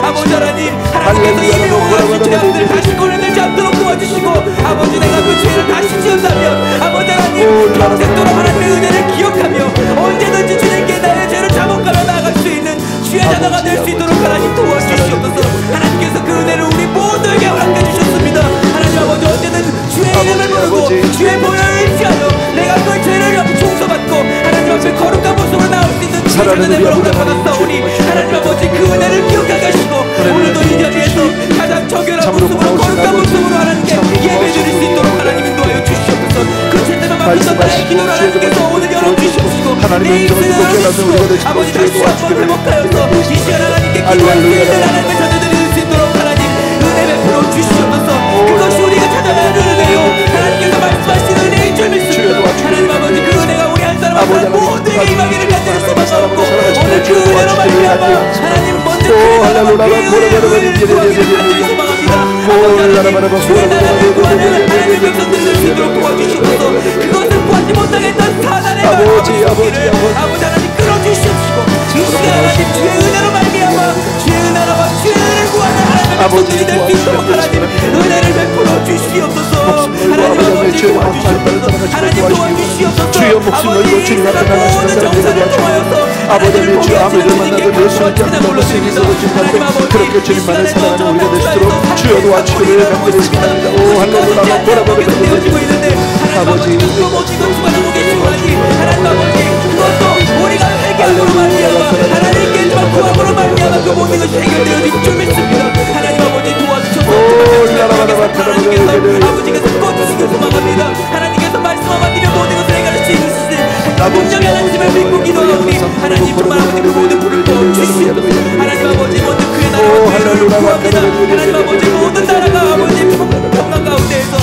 아버지 하나님, 하나님께서 이미 용서하신 죄악들을 다시 꺼내들지 않도록 도와주시고, 아버지 내가 그 죄를 다시 지었다면 아버지 하나님, 평생도록 하나님의 은혜를 기억하며 언제든지 주님께 나의 죄를 자복하며 나아갈 수 있는 주의 자녀가 될 수 있도록 하나님 도와주시옵소서. 하나님께서 그 은혜를 우리 모두에게 허락해 주셨습니다. 하나님 아버지, 언제든 주의 이름을 부르고 주의 보혈을 의지하여 내가 그 죄를 용서받고 하나님 앞에 거룩한 모습으로 나올 수 있는 주의 자녀됨을 허락받았사오니 하나님 아버지, 그 은혜를 기억하게 하시고 오늘도 이 자리에서 가장 정결한 모습으로 거룩한 모습으로 하나님께 예배 드릴 수 있도록 하나님 인도하여 주시옵소서. 그 죄때만 막혔던 나의 기도를 하나님께서 오늘 열어주시옵시고 내 입술을 열어주시고 아버지 다시 한번 회복하여서 이 시간 하나님께 기도할 수 있는 하나님의 자녀들이 될 수 있도록 하나님 은혜 베풀어 주시옵소서. 그것이 우리가 찾아가는 은혜요, 하나님께서 말씀하시는 은혜인 줄 믿습니다. 하나님 아버지, 그 은혜가 우리 한 사람 한 사람 모두에게 임하기를 간절히 소망하옵고 오늘 그 은혜로 말미암아 하나님 먼저 그 은혜를 구하기를 간절히 소망합니다. 아버지 주의 나라를 구하는 하나님의 백성들이 될 수 있도록 도와주시옵소서. 그것을 구하지 못하겠던 사단의 마음을 아버지 하나님 끌어주시옵시고 이 시간 하나님 주의 은혜로 말미암아 주의 은혜로 주의 은혜를 구하는 하나님의 백성들이 될 수 있도록 하나님 은혜를 베풀어 주시옵소서. 하나님 아버지 도와주시옵소서. 하나님 도와주시옵소서. 주여 목숨 걸고 주님 앞에 나가시는 사람들을 도와주시옵소서. 아버지, 주 아버지를 만나고 예수를 잡는 것을 믿고 주님한테 그렇게 주님만을 사랑하는 우리가 되시도록 주여 도와주시기를 간절히 소망합니다. 오 할렐루야. 되어지고 있는데 하나님 아버지, 그거 모지고 주관하고 계시오니 하나님 아버지, 그것도 우리가 회개함으로 말미암아 하나님께 구함으로 말미암아 그 모든 것이 해결되어질 줄 믿습니다. 하나님 아버지 도와주셔서 하나님께서 아버지께서 꺼주시길 소망합니다. 하나님께서 말씀을 맡기며 모든 것을 해결할 수 있으시니 분명히 하나님을 믿고 기도하오니 하나님 정말 아버지 그 모든 불을 꺼주시옵소서. 하나님 아버지, 먼저 그의 나라와 그의 의를 구합니다. 하나님 아버지, 모든 나라가 아버지 평강 가운데에서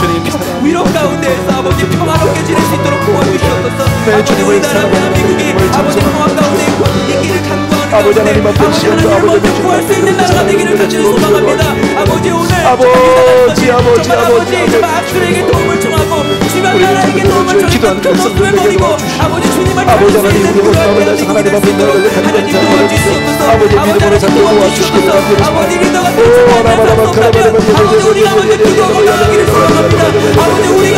위로 가운데에서 아버지 평화롭게 지낼 수 있도록 도와주시옵소서. 아버지 우리나라 대한민국이 아버지 평화 가운데 있기를 간구하는 가운데 아버지 하나님을 먼저 구할 수 있는 나라가 되기를 간절히 소망합니다. 아버지 오늘 정말 아버지 정말 악들에게 도움을 청하고 주변 나라에게 도움을 청하고 그 모습을 버리고 아버지 주님을 받을 수 있는 그러한 대한민국이 될 수 있도록 하나님 도와주시옵소서. 아버지 하나님 도와주시옵소서. 아버지 리더가 되지 못한 수 없다면 아버지 우리가 먼저 기도하고 나가기를 소망합니다. 아버지 우리가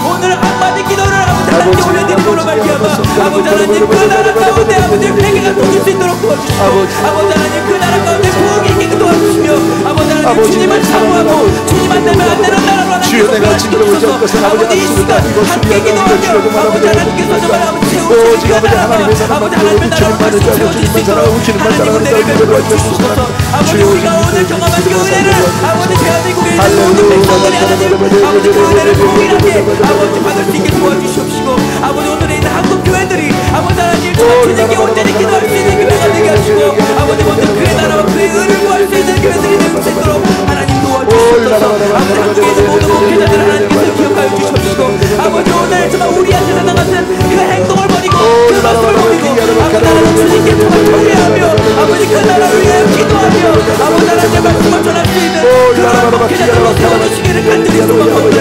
오늘 한마디 기도를 아버지 하나님께 올려드림으로 말미암아 아버지 하나님 그 나라 가운데 아버지 회개가 터질 수 있도록 도와주시고 아버지 하나님 그 나라 가운데 부흥이 있게 도와주시며 아버지 하나님 주님을 사모하고 주님 안 되면 안 되는 나라로 하나님 도와주시옵소서. 아버지 이 시간 함께 기도하며 아버지 하나님께서 정말 아버지 세우시는 그 나라가 아버지 하나님의 나라로 다시 세워질 수 있도록 하나님 은혜를 베풀어 주시옵소서. 아버지 우리가 오늘 경험한 그 은혜를 아버지 대한민국에 있는 모든 백성들이 하나님 아버지 그 은혜를 동일하게 아버지 받을 수 있게 도와주시옵시고 아버지 오늘에 있는 한국 교회들이 아버지 하나님 주님께 온전히 기도할 수 있는 교회가 되게 하시고 아버지 먼저 그의 나라와 그의 의를 구할 수 있는 교회들이 될 수 있도록 하나님 도와주시옵소서. 아버지 함께 있는 모든 목회자들 하나님께서 기억하여 주시옵시고 아버지 오늘 정말 우리한테 나타나는 그 행동을 버리고 그 모습을 버리고 아버지 하나님 주님께 정말 통회하며 아버지 그 나라를 위해 기도하며 아버지 하나님의 말씀을 전할 수 있는 그런 목회자들로 세워주시기를 간절히 소망합니다.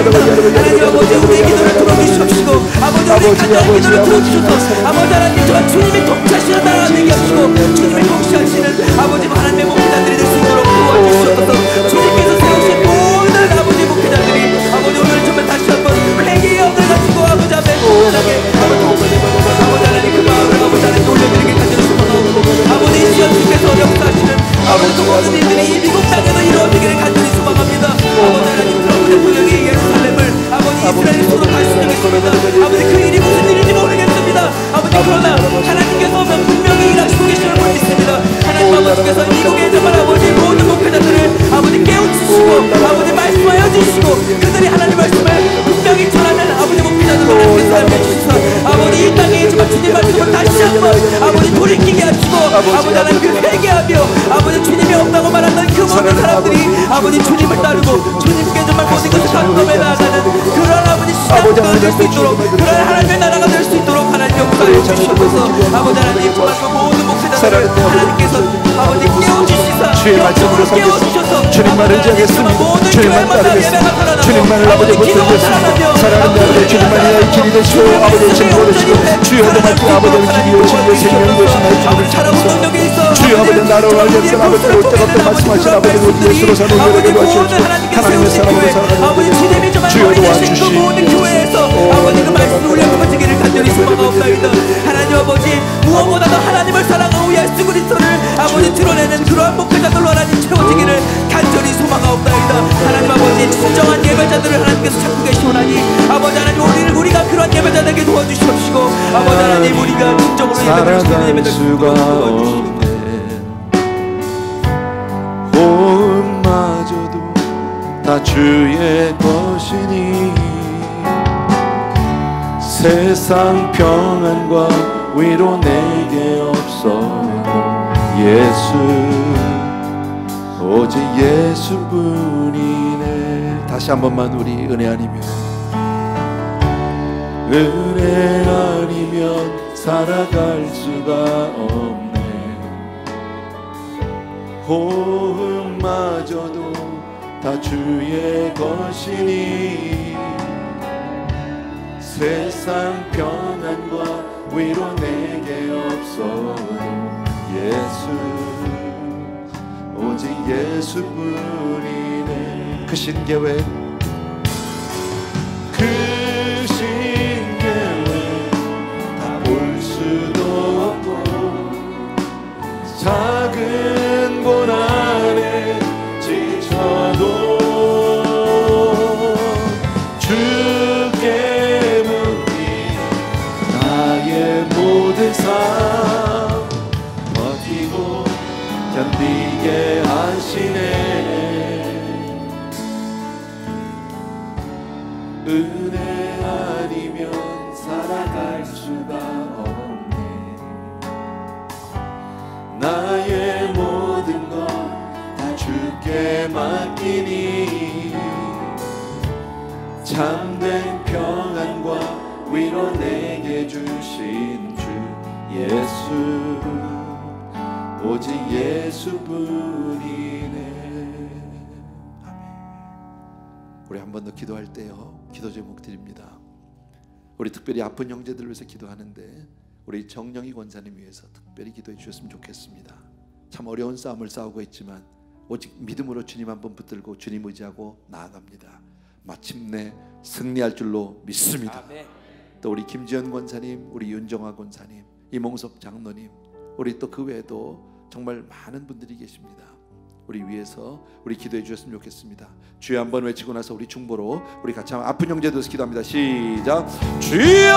하나님 아버지 우리의 기도를 들어주시옵시고 아버지 우리의 간절한 기도를 들어주셔서 아버지 하나님 정말 주님이 통치하시는 나라가 되게 하시고 주님이 통치하시는 아버지 하나님의 목회자들이 될 수 있도록 도와주시옵소서. 주님께서 세우신 모든 아버지 목회자들이 아버지 오늘 정말 다시 한번 회개의 영을 가지고 아버지 앞에 공헌하게 아버지 하나님 그 마음을 아버지 하나님 올려드리게 간절히 소망하고 아버지 이 시간 주께서 역사하시는 아버지 그 모든 일들이 이 미국 땅에도 이루어지기를 간절히 소망합니다. 아버지 하나님 트럼프 대통령이 예루살렘을 아버지 이스라엘에 소속할 수 있겠습니다. 아버지 그 일이 무슨 일인지 모르겠습니다. 아버지 그러나 하나님께서 분명히 일하시고 계시는 걸 믿습니다. 하나님 아버지께서 미국의 정말 아버지 모든 목회자들을 아버지 깨우치시고 아버지 아버지 하나님 그 회개하며 아버지 주님이 없다고 말하는 그 모든 사람들이 아버지 주님을 따르고 주님께 정말 모든 것을 감동해 나아가는 그런 아버지 시간가 될 수 있도록 그런 하나님의 나라가 될 수 있도록 하나님 역사해 주시옵소서. 아버지 하나님 정말 그 모든 목회자들을 하나님께서 아버지 깨워주시사 주의 말씀으로 깨워주셔서 주님만 의지하겠습니다. 주님만 따르겠습니다. 주님만을 아버지 붙들겠습니다. 사랑하는 아버지 주님만이 나의 길이 되시고 아버지의 진리가 되시고 주여 정말 그 아버지의 길이요 진리의 생명이 되신 나의 주님을 찾아서 주여 아버지 나를 알겠어 아버지 올 때가 없다 말씀하신 아버지 우리 예수로 사는 우리에게 도와주시옵소서. 하나님의 사랑으로 살아가는 주여 도와주시옵소서. 모든 교회에서 아버지 그 말씀을 울려 퍼지기를 간절히 소망하옵나이다. 하나님 아버지 무엇보다도 하나님을 사랑하고 예수 그리스도를 아버지 드러내는 그러한 목회자들로 하나님 채워지기를 간절히 소망하옵나이다. 하나님 아버지 진정한 예배자들을 하나님께서 찾고 계시오나니 아버지 하나님 우리가 그러한 예배자들에게 도와주시옵시고 아버지 하나님 우리가 진정으로 예배를 드리는 예배자들에게 도와주시옵소서. 호흡마저도 다 주의 것이니 세상 평안과 위로 내게 없어도 예수 오직 예수뿐이네. 다시 한 번만 우리 은혜 아니면 은혜 아니면 살아갈 수가 없네. 호흡마저도 다 주의 것이니 세상 평안과 위로 내게 없어도 예수 오직 예수뿐이네. 그 신계획 그 신계획 다 볼 수도 없고 작은 고난에 지쳐도 주께 묻니 나의 모든 삶 버티고 견디게 하시네. 은혜 아니면 살아갈 수가 없네. 나의 모든 것 다 주께 맡기니 참된 평안과 위로 내게 주신 주 예수 오직 예수뿐이네. 아멘. 우리 한 번 더 기도할 때요 기도 제목 드립니다. 우리 특별히 아픈 형제들을 위해서 기도하는데 우리 정영희 권사님 위해서 특별히 기도해 주셨으면 좋겠습니다. 참 어려운 싸움을 싸우고 있지만 오직 믿음으로 주님 한 번 붙들고 주님 의지하고 나아갑니다. 마침내 승리할 줄로 믿습니다. 아멘. 또 우리 김지연 권사님, 우리 윤정화 권사님, 이몽섭 장로님, 우리 또 그 외에도 정말 많은 분들이 계십니다. 우리 위해서 우리 기도해 주셨으면 좋겠습니다. 주여 한번 외치고 나서 우리 중보로 우리 같이 한번 아픈 형제들에서 기도합니다. 시작. 주여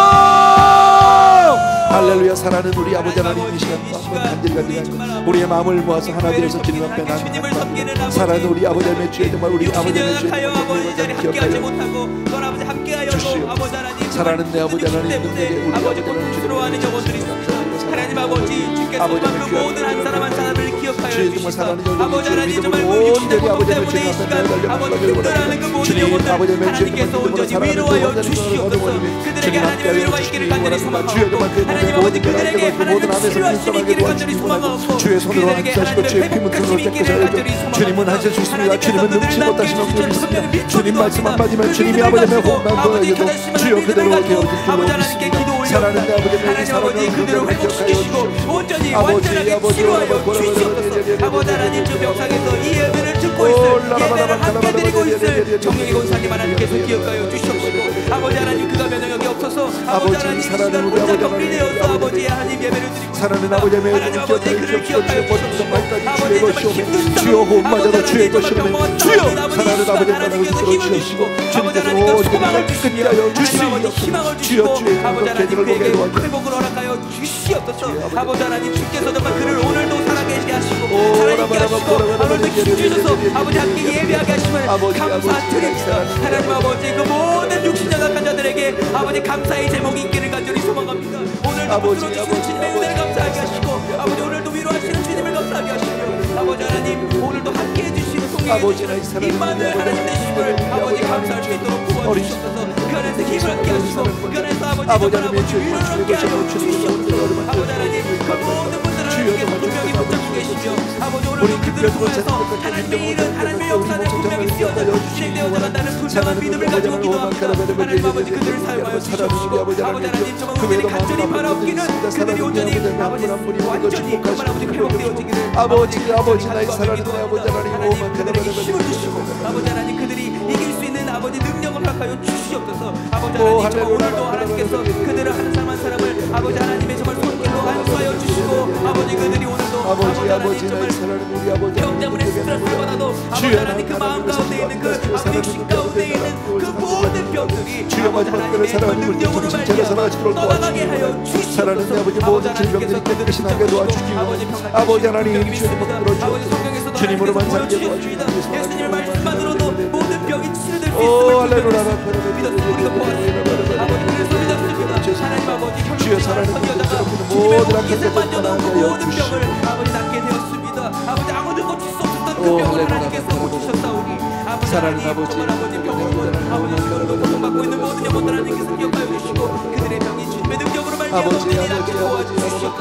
할렐루야. 사랑하는 우리 아버지 하나님 이 시간도 한번 간절히 우리의 마음을 모아서 하나 되어서 주님 앞에 나아갑니다. 사랑하는 우리 아버지 하나님의 주여 정말 우리 아버지 하나님의 주여 기억하여 주시옵소서. 사랑하는 내 아버지 하나님 능력에 우리 아버지 하나님 주님을 하나님 아버지 주께서 그 모든 한 사람 한 사람을 기억하여 주시사 아버지 하나님 정말 그 육신의 고통 때문에 이 시간 아버지 힘들어하는 그 모든 영혼들 하나님께서 온전히 위로하여 주시옵소서. 그들에게 하나님의 위로가 있기를 간절히 소망하옵고 하나님 아버지 그들에게 하나님의 치료하심이 있기를 간절히 소망하옵고 주의 손으로 함께하시고 주의 피문 통로를 떼고자 하여 주님은 하실 수 있습니다. 주님은 능치 못하신 없는 믿습니다. 주님 말씀 한마디면 주님이 아버지의 호흡만도에도 주여 그대로 되어질 줄로 믿습니다. 사랑하는 내 아버지 그대로 회복시키시고 온전히 완전하게 치료하여 주시옵소서. 아버지 하나님 주 병상에서 이 예배를 듣고 있을 예배를 함께 드리고 있을 정영희 권사님 하나님께서 기억하여 주시옵시고 아버지 하나님 그가 면역력이 없어서 아버지 하나님 이 시간 혼자 격리되어서 아버지 하나님 예배를 드리고 사랑하는 아버지 하나님 아버지 그를 기억하여 주시옵시고 아버지 정말 힘든 주여 호흡마저도 주의 것이오매 주여 사랑하는 아버지 하나님께서 힘을 주시고 아버지 하나님께서 소망을 주시며 하나님 희망을 주시고 아버지 하나님 그에게 회복을 허락하여 주시옵소서. 아버지 하나님 주께서 정말 그를 오늘도 살아계시게 하시고 살아있게 하시고 오늘도 힘주셔서 아버지 함께 예배하게 하심을 감사드립니다. 하나님 아버지 그 모든 육신과 약한 자들에게 아버지 감사의 제목이 있기를 간절히 소망합니다. 오늘도 들어주시는 주님의 은혜를 감사하게 하시고 아버지 오늘도 위로하시고 아버지 나의 사랑을 임마누엘 하나님 되심을 아버지 감사할 수 있도록 도와주시옵소서. 그 안에서 힘을 얻게 하시고 그 안에서 아버지 아버지 위로를 얻게 하여 주시옵소서. 아버지 하나님 그 모든 분들 하나님께서 분명히 붙잡고 계시며 아버지 오늘 그들을 통해서 하나님의 일은 하나님의 역사는 분명히 진행되어 나간다는 분명한 믿음을 가지고 기도합니다. 하나님 아버지 그들을 사용하여 주시옵시고 아버지 하나님 정말 우리들이 간절히 바라옵기는 그들이 온전히 아버지 완전히 정말 아버지 회복되어지기를 아버지 나의 사랑하는 아버지 하나님 그들에게 힘을 주시고 아버지 하나님 그들이 이길 수 있는 아버지 능력을 허락하여 주시옵소서. 아버지 하나님 정말 오늘도 하나님께서 그들을 한 사람 한 사람을 아버지 하나님의 정말 손길로 안수하여 주시고 아버지 그들이 오늘도 아버지 하나님 정말 병 때문에 스트레스를 받아도 아버지 하나님 그 마음 가운데 있는 그 아버지 육신 가운데 있는 그 모든 병들이 아버지 하나님의 그 능력으로 말미암아 떠나가게 하여 주시옵소서. 사랑하는 아버지 모든 질병들이 깨끗이 나게 도와주시고 아버지 하나님 주님으로 주님으로만 살게 도와주시옵소서. 예수님의 말씀만으로도 모든 병이 치료될 수 있음을 믿었습니다. 우리가 보았습니다. 아버지 그래서 믿었습니다. 하나님 아버지 주여 사랑하는 모든 악기를 만져도 모든 병을 아버지 낫게 되었습니다. 아버지 아무도 고칠 수 없었던 그 병을 하나님께서 고치셨사오니 아버지 하나님 정말 아버지 병을 아버지 고통받고 있는 모든 영혼들 하나님께서 기억하여 주시고 그들의 병이 주님의 능력으로 말미암아 온전히 낫게 도와주시옵소서.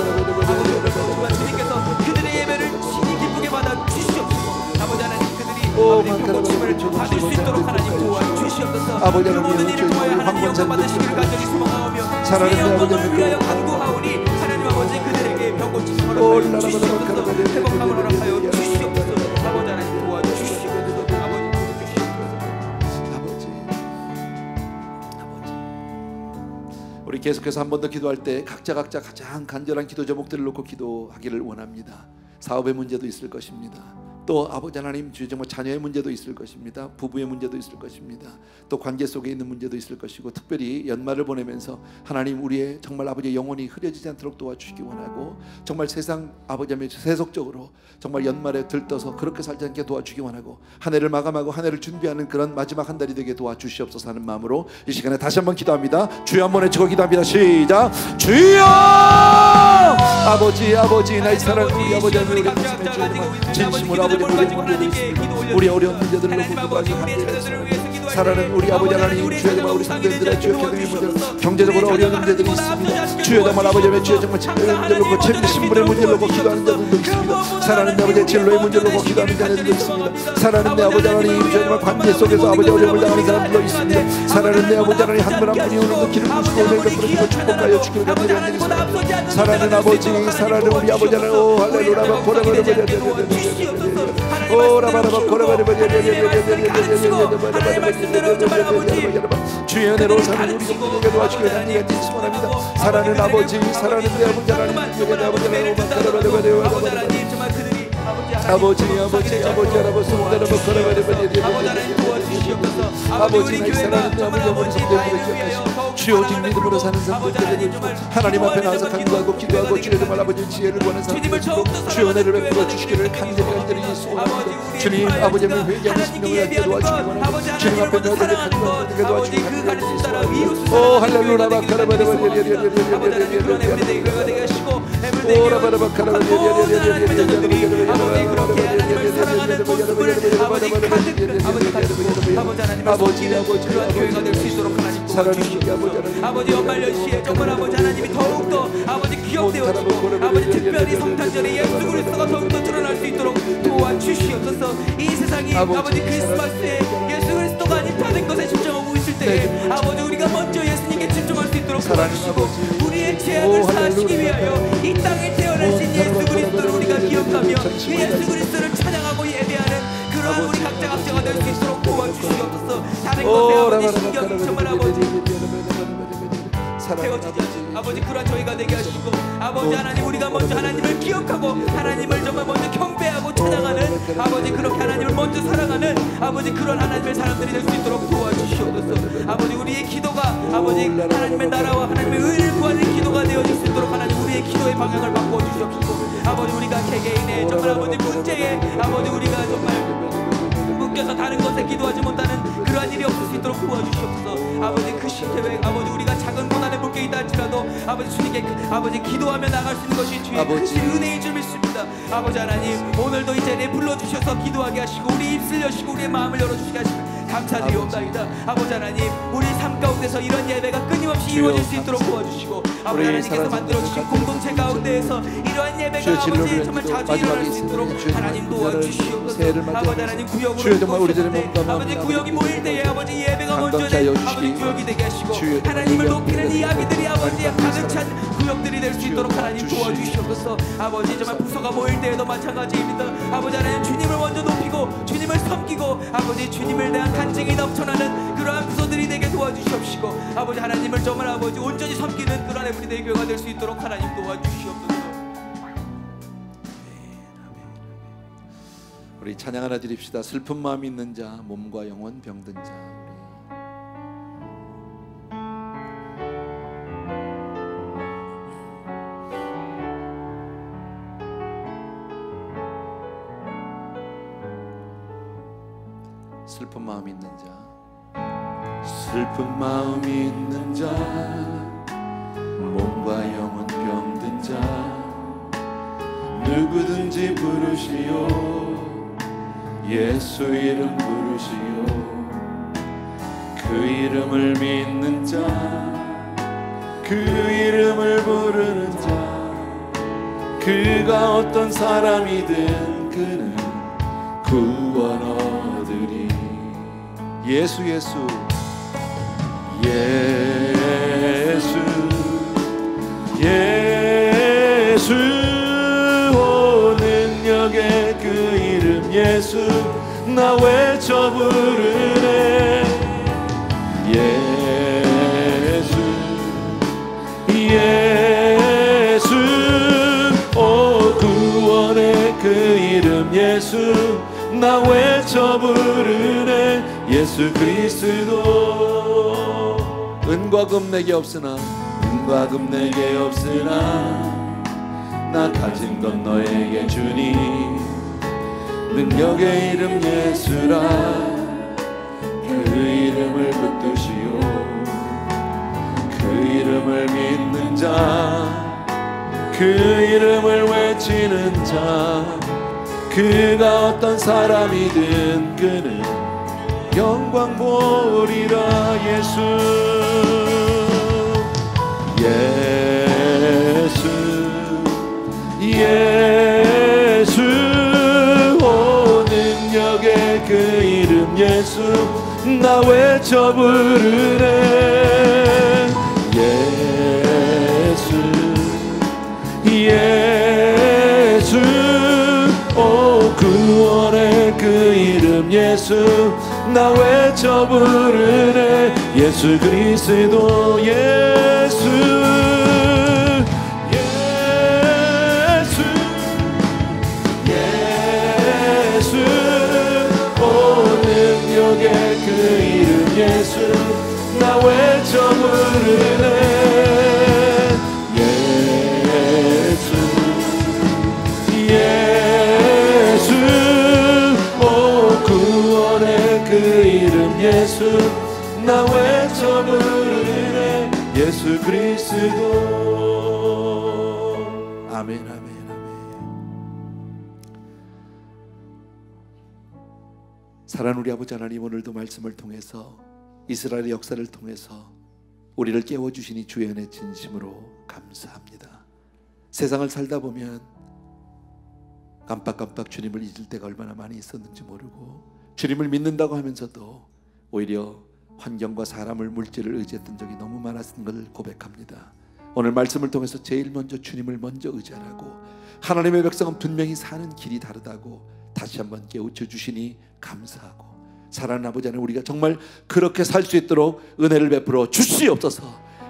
아버지 주님께서 그들의 예배를 신이 기쁘게 받아 주시옵소서. 아버지 하나님 그들이 아버지 병고침을 받을 수 있도록 하나님 도와주시옵소서. 그 모든 일을 통하여 하나님 영광 받으시기를 간절히 소망하오며 주의 영광을 위하여 간구하오니 하나님 아버지 그들에게 병고침을 허락하여 주시옵소서. 회복함을 허락하여 주시옵소서. 아버지 하나님 도와주시옵소서. 우리 계속해서 한 번 더 기도할 때 각자 가장 간절한 기도 제목들을 놓고 기도하기를 원합니다. 사업의 문제도 있을 것입니다. 또 아버지 하나님 주의 정말 자녀의 문제도 있을 것입니다. 부부의 문제도 있을 것입니다. 또 관계 속에 있는 문제도 있을 것이고 특별히 연말을 보내면서 하나님 우리의 정말 아버지의 영혼이 흐려지지 않도록 도와주시기 원하고 정말 세상 아버지 하나님 세속적으로 정말 연말에 들떠서 그렇게 살지 않게 도와주기 원하고 한 해를 마감하고 한 해를 준비하는 그런 마지막 한 달이 되게 도와주시옵소서 하는 마음으로 이 시간에 다시 한번 기도합니다. 주여 한번 외치고 기도합니다. 시작. 주여 아버지 나의 사랑하는 우리 아버지 하나님 우리 진심으로 아버지 우리 어려운 문제들을 놓고 기도하시고 사랑하는 우리 아버지 하나님 주여 정말 우리 상대들의 주여 경영의 문제 경제적으로 어려운 문제들이 있습니다. 주여 정말 아버지의 주여 정말 진로의 문제를 놓고 신분의 문제를 놓고 기도하는 자들도 있습니다. 사랑하는 내 아버지의 진로의 문제를 놓고 기도하는 자들도 있습니다. 사랑하는 내 아버지 하나님 주여 정말 관계 속에서 아버지 어려움을 당하는 사람들도 있습니다. 사랑하는 내 아버지 하나님 한 분 한 분이 오늘도 길을 부시고 오늘 베풀어주고 축복하여 주기를 간절히 사랑하는 아버지 사랑하는 우리 아버지 하나님 오 할렐루야 주의 은혜로 사는 우리 성도에게 도와주기를 간절히 소원합니다. 사랑하는 아버지 사랑하는 내 아버지 하나님 아버지 나의 사랑하는 아버지 주여 오직 믿음으로 사는 사람들에게 하나님 앞에 나와서 간구하고 기도하고 주의 정말 아버지 지혜를 구하는 사람들 주의 은혜를 베풀어 주시기를 간절히 소원합니다. 주님 아버지의 회개하는 심령을 갖게 도와주시기 원합니다. 주님 앞에 너희들의 간구하게 도와주시기 원합니다. 오 할렐루야 아버지 연말 연시에 정말 아버지 하나님이 더욱더 아버지 기억되어지고 아버지 특별히 성탄절에 예수 그리스도가 더욱더 드러날 수 있도록 도와주시옵소서. 이 세상이 아버지 크리스마스에 예수 그리스도가 아닌 다른 것에 집중하고 있을 때에 아버지 우리가 먼저 예수님께 집중할 수 있도록 도와주시고 우리의 죄악을 사하시기 위하여 이 땅에 태어나신 예수 그리스도를 우리가 기억하며 예수 그리스도를 찬양하고 예배하는 그러한 우리 각자가 될 수 있도록 도와주시옵소서. 다른 것에 아버지 신경이 정말 아버지 태워지지 아버지 그러한 저희가 되게 하시고 아버지 하나님 우리가 먼저 하나님을 기억하고 하나님을 정말 먼저 경배하고 찬양하는 아버지 그렇게 하나님을 먼저 사랑하는 아버지 그런 하나님의 사람들이 될 수 있도록 도와주시옵소서. 아버지 우리의 기도가 아버지 하나님의 나라와 하나님의 의를 구하는 기도가 되어질 수 있도록 하나님 우리의 기도의 방향을 바꾸어 주시옵소서. 아버지 우리가 개개인의 정말 아버지 문제에 아버지 우리가 정말 묶여서 다른 것에 기도하지 못하는 그러한 일이 없을 수 있도록 도와주시옵소서. 아버지 그 계획 아버지 우리가 작은 고난에 묶여 있다 할지라도 아버지 주님께 아버지 기도하며 나갈 수 있는 것이 주의 크신 은혜인 줄 믿습니다. 아버지 하나님, 오늘도 이 자리에 불러주셔서 기도하게 하시고 우리 입술 여시고 우리의 마음을 열어주시게 하시고 감사드리옵나이다. 아버지 하나님, 우리 삶 가운데서 이런 예배가 끊임없이 이루어질 수 있도록 도와주시고 아버지 하나님께서 만들어주신 공동체 가운데에서 이러한 예배가 아버지 정말 자주 일어날 수 있도록 하나님 도와주시옵소서. 아버지 하나님, 구역으로 아버지 구역이 모일 때에 아버지 예배가 먼저 된 아버지 구역이 되게 하시고 하나님을 높이는 이야기들이 아버지 가득 찬 구역들이 될 수 있도록 하나님 도와주시옵소서. 아버지 정말 부서가 모일 때에도 마찬가지입니다. 아버지 하나님, 주님을 먼저 높이고 주님을 섬기고 아버지 주님을 대한 간증이 넘쳐나는 그러한 부서들이 되게 도와주시옵시고 아버지 하나님을 정말 아버지 온전히 섬기는 그러한 에브리데이 교회가 될 수 있도록 하나님 도와주시옵소서. 우리 찬양 하나 드립시다. 슬픈 마음이 있는 자, 몸과 영혼 병든 자. 슬픈 마음이 있는 자, 슬픈 마음이 있는 자, 몸과 영혼 병든 자, 누구든지 부르시오. 예수 이름 부르시오. 그 이름을 믿는 자, 그 이름을 부르는 자, 그가 어떤 사람이든 그는 구원 얻으리. 예수 예수 예수 예수, 오 능력의 그 이름 예수, 나 외쳐 부르네. 예수 예수, 오 구원의 그 이름 예수, 나 외쳐 부르네. 예수 그리스도. 은과 금 내게 없으나, 은과 금 내게 없으나 나 가진 건 너에게 주니. 능력의 이름 예수라, 그 이름을 붙드시오. 그 이름을 믿는 자, 그 이름을 외치는 자, 그가 어떤 사람이든 그는 영광 보리라. 예수 예수 예수, 오 능력의 그 이름 예수, 나 외쳐 부르네. 예수 예수, 오 구원의 그 이름 예수, 나 외쳐 부르네. 예수 그리스도. 예수 예수 예수, 오 능력의 그 이름 예수, 나 외쳐 부르네. 예수 예수, 오 구원의 그 이름 예수, 나 외쳐 부르네. 예수 그리스도. 아멘 아멘 아멘. 사랑하는 우리 아버지 하나님, 오늘도 말씀을 통해서 이스라엘의 역사를 통해서 우리를 깨워주시니 주의 은혜 진심으로 감사합니다. 세상을 살다 보면 깜빡깜빡 주님을 잊을 때가 얼마나 많이 있었는지 모르고, 주님을 믿는다고 하면서도 오히려 환경과 사람을, 물질을 의지했던 적이 너무 많았던 걸 고백합니다. 오늘 말씀을 통해서 제일 먼저 주님을 먼저 의지하라고, 하나님의 백성은 분명히 사는 길이 다르다고 다시 한번 깨우쳐 주시니 감사하고, 사랑하는 아버지 하나님, 우리가 정말 그렇게 살 수 있도록 은혜를 베풀어 주시옵소서.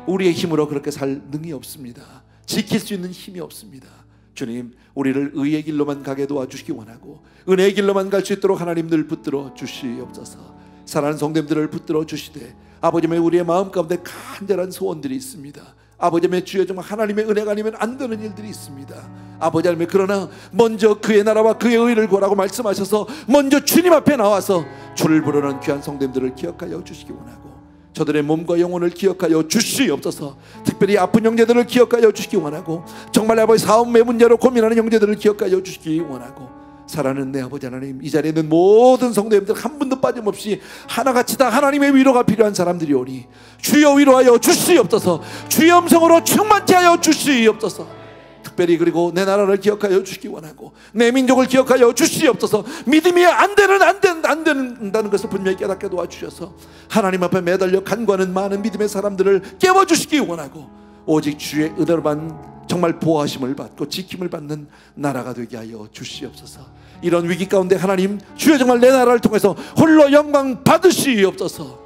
우리의 힘으로 그렇게 살 능력이 없습니다. 지킬 수 있는 힘이 없습니다. 주님, 우리를 의의 길로만 가게 도와주시기 원하고 은혜의 길로만 갈 수 있도록 하나님 늘 붙들어 주시옵소서. 사랑하는 성도님들을 붙들어 주시되, 아버지의 우리의 마음 가운데 간절한 소원들이 있습니다. 아버지의 주여, 정말 하나님의 은혜가 아니면 안 되는 일들이 있습니다. 아버지 하나님, 그러나 먼저 그의 나라와 그의 의를 구하라고 말씀하셔서 먼저 주님 앞에 나와서 주를 부르는 귀한 성도님들을 기억하여 주시기 원하고, 저들의 몸과 영혼을 기억하여 주시옵소서. 특별히 아픈 형제들을 기억하여 주시기 원하고, 정말 아버지 사업의 문제로 고민하는 형제들을 기억하여 주시기 원하고, 사랑하는 내 아버지 하나님, 이 자리에 있는 모든 성도님들 한 분도 빠짐없이 하나같이 다 하나님의 위로가 필요한 사람들이 오니 주여 위로하여 주시옵소서. 주의 음성으로 충만케 하여 주시옵소서. 특별히 그리고 내 나라를 기억하여 주시기 원하고, 내 민족을 기억하여 주시옵소서. 믿음이 안 된다는 것을 분명히 깨닫게 도와주셔서 하나님 앞에 매달려 간구하는 많은 믿음의 사람들을 깨워주시기 원하고, 오직 주의 은혜로만 정말 보호하심을 받고 지킴을 받는 나라가 되게 하여 주시옵소서. 이런 위기 가운데 하나님, 주여 정말 내 나라를 통해서 홀로 영광 받으시옵소서.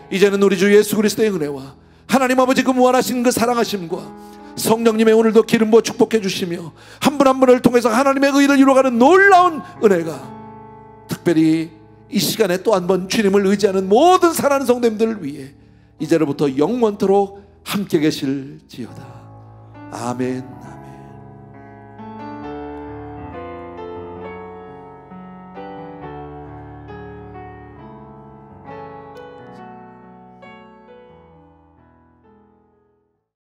이제는 우리 주 예수 그리스도의 은혜와 하나님 아버지 그 무한하신 그 사랑하심과 성령님의 오늘도 기름 부어 축복해 주시며 한 분 한 분을 통해서 하나님의 의를 이루어가는 놀라운 은혜가 특별히 이 시간에 또 한 번 주님을 의지하는 모든 사랑하는 성도님들을 위해 이제로부터 영원토록 함께 계실지어다. 아멘.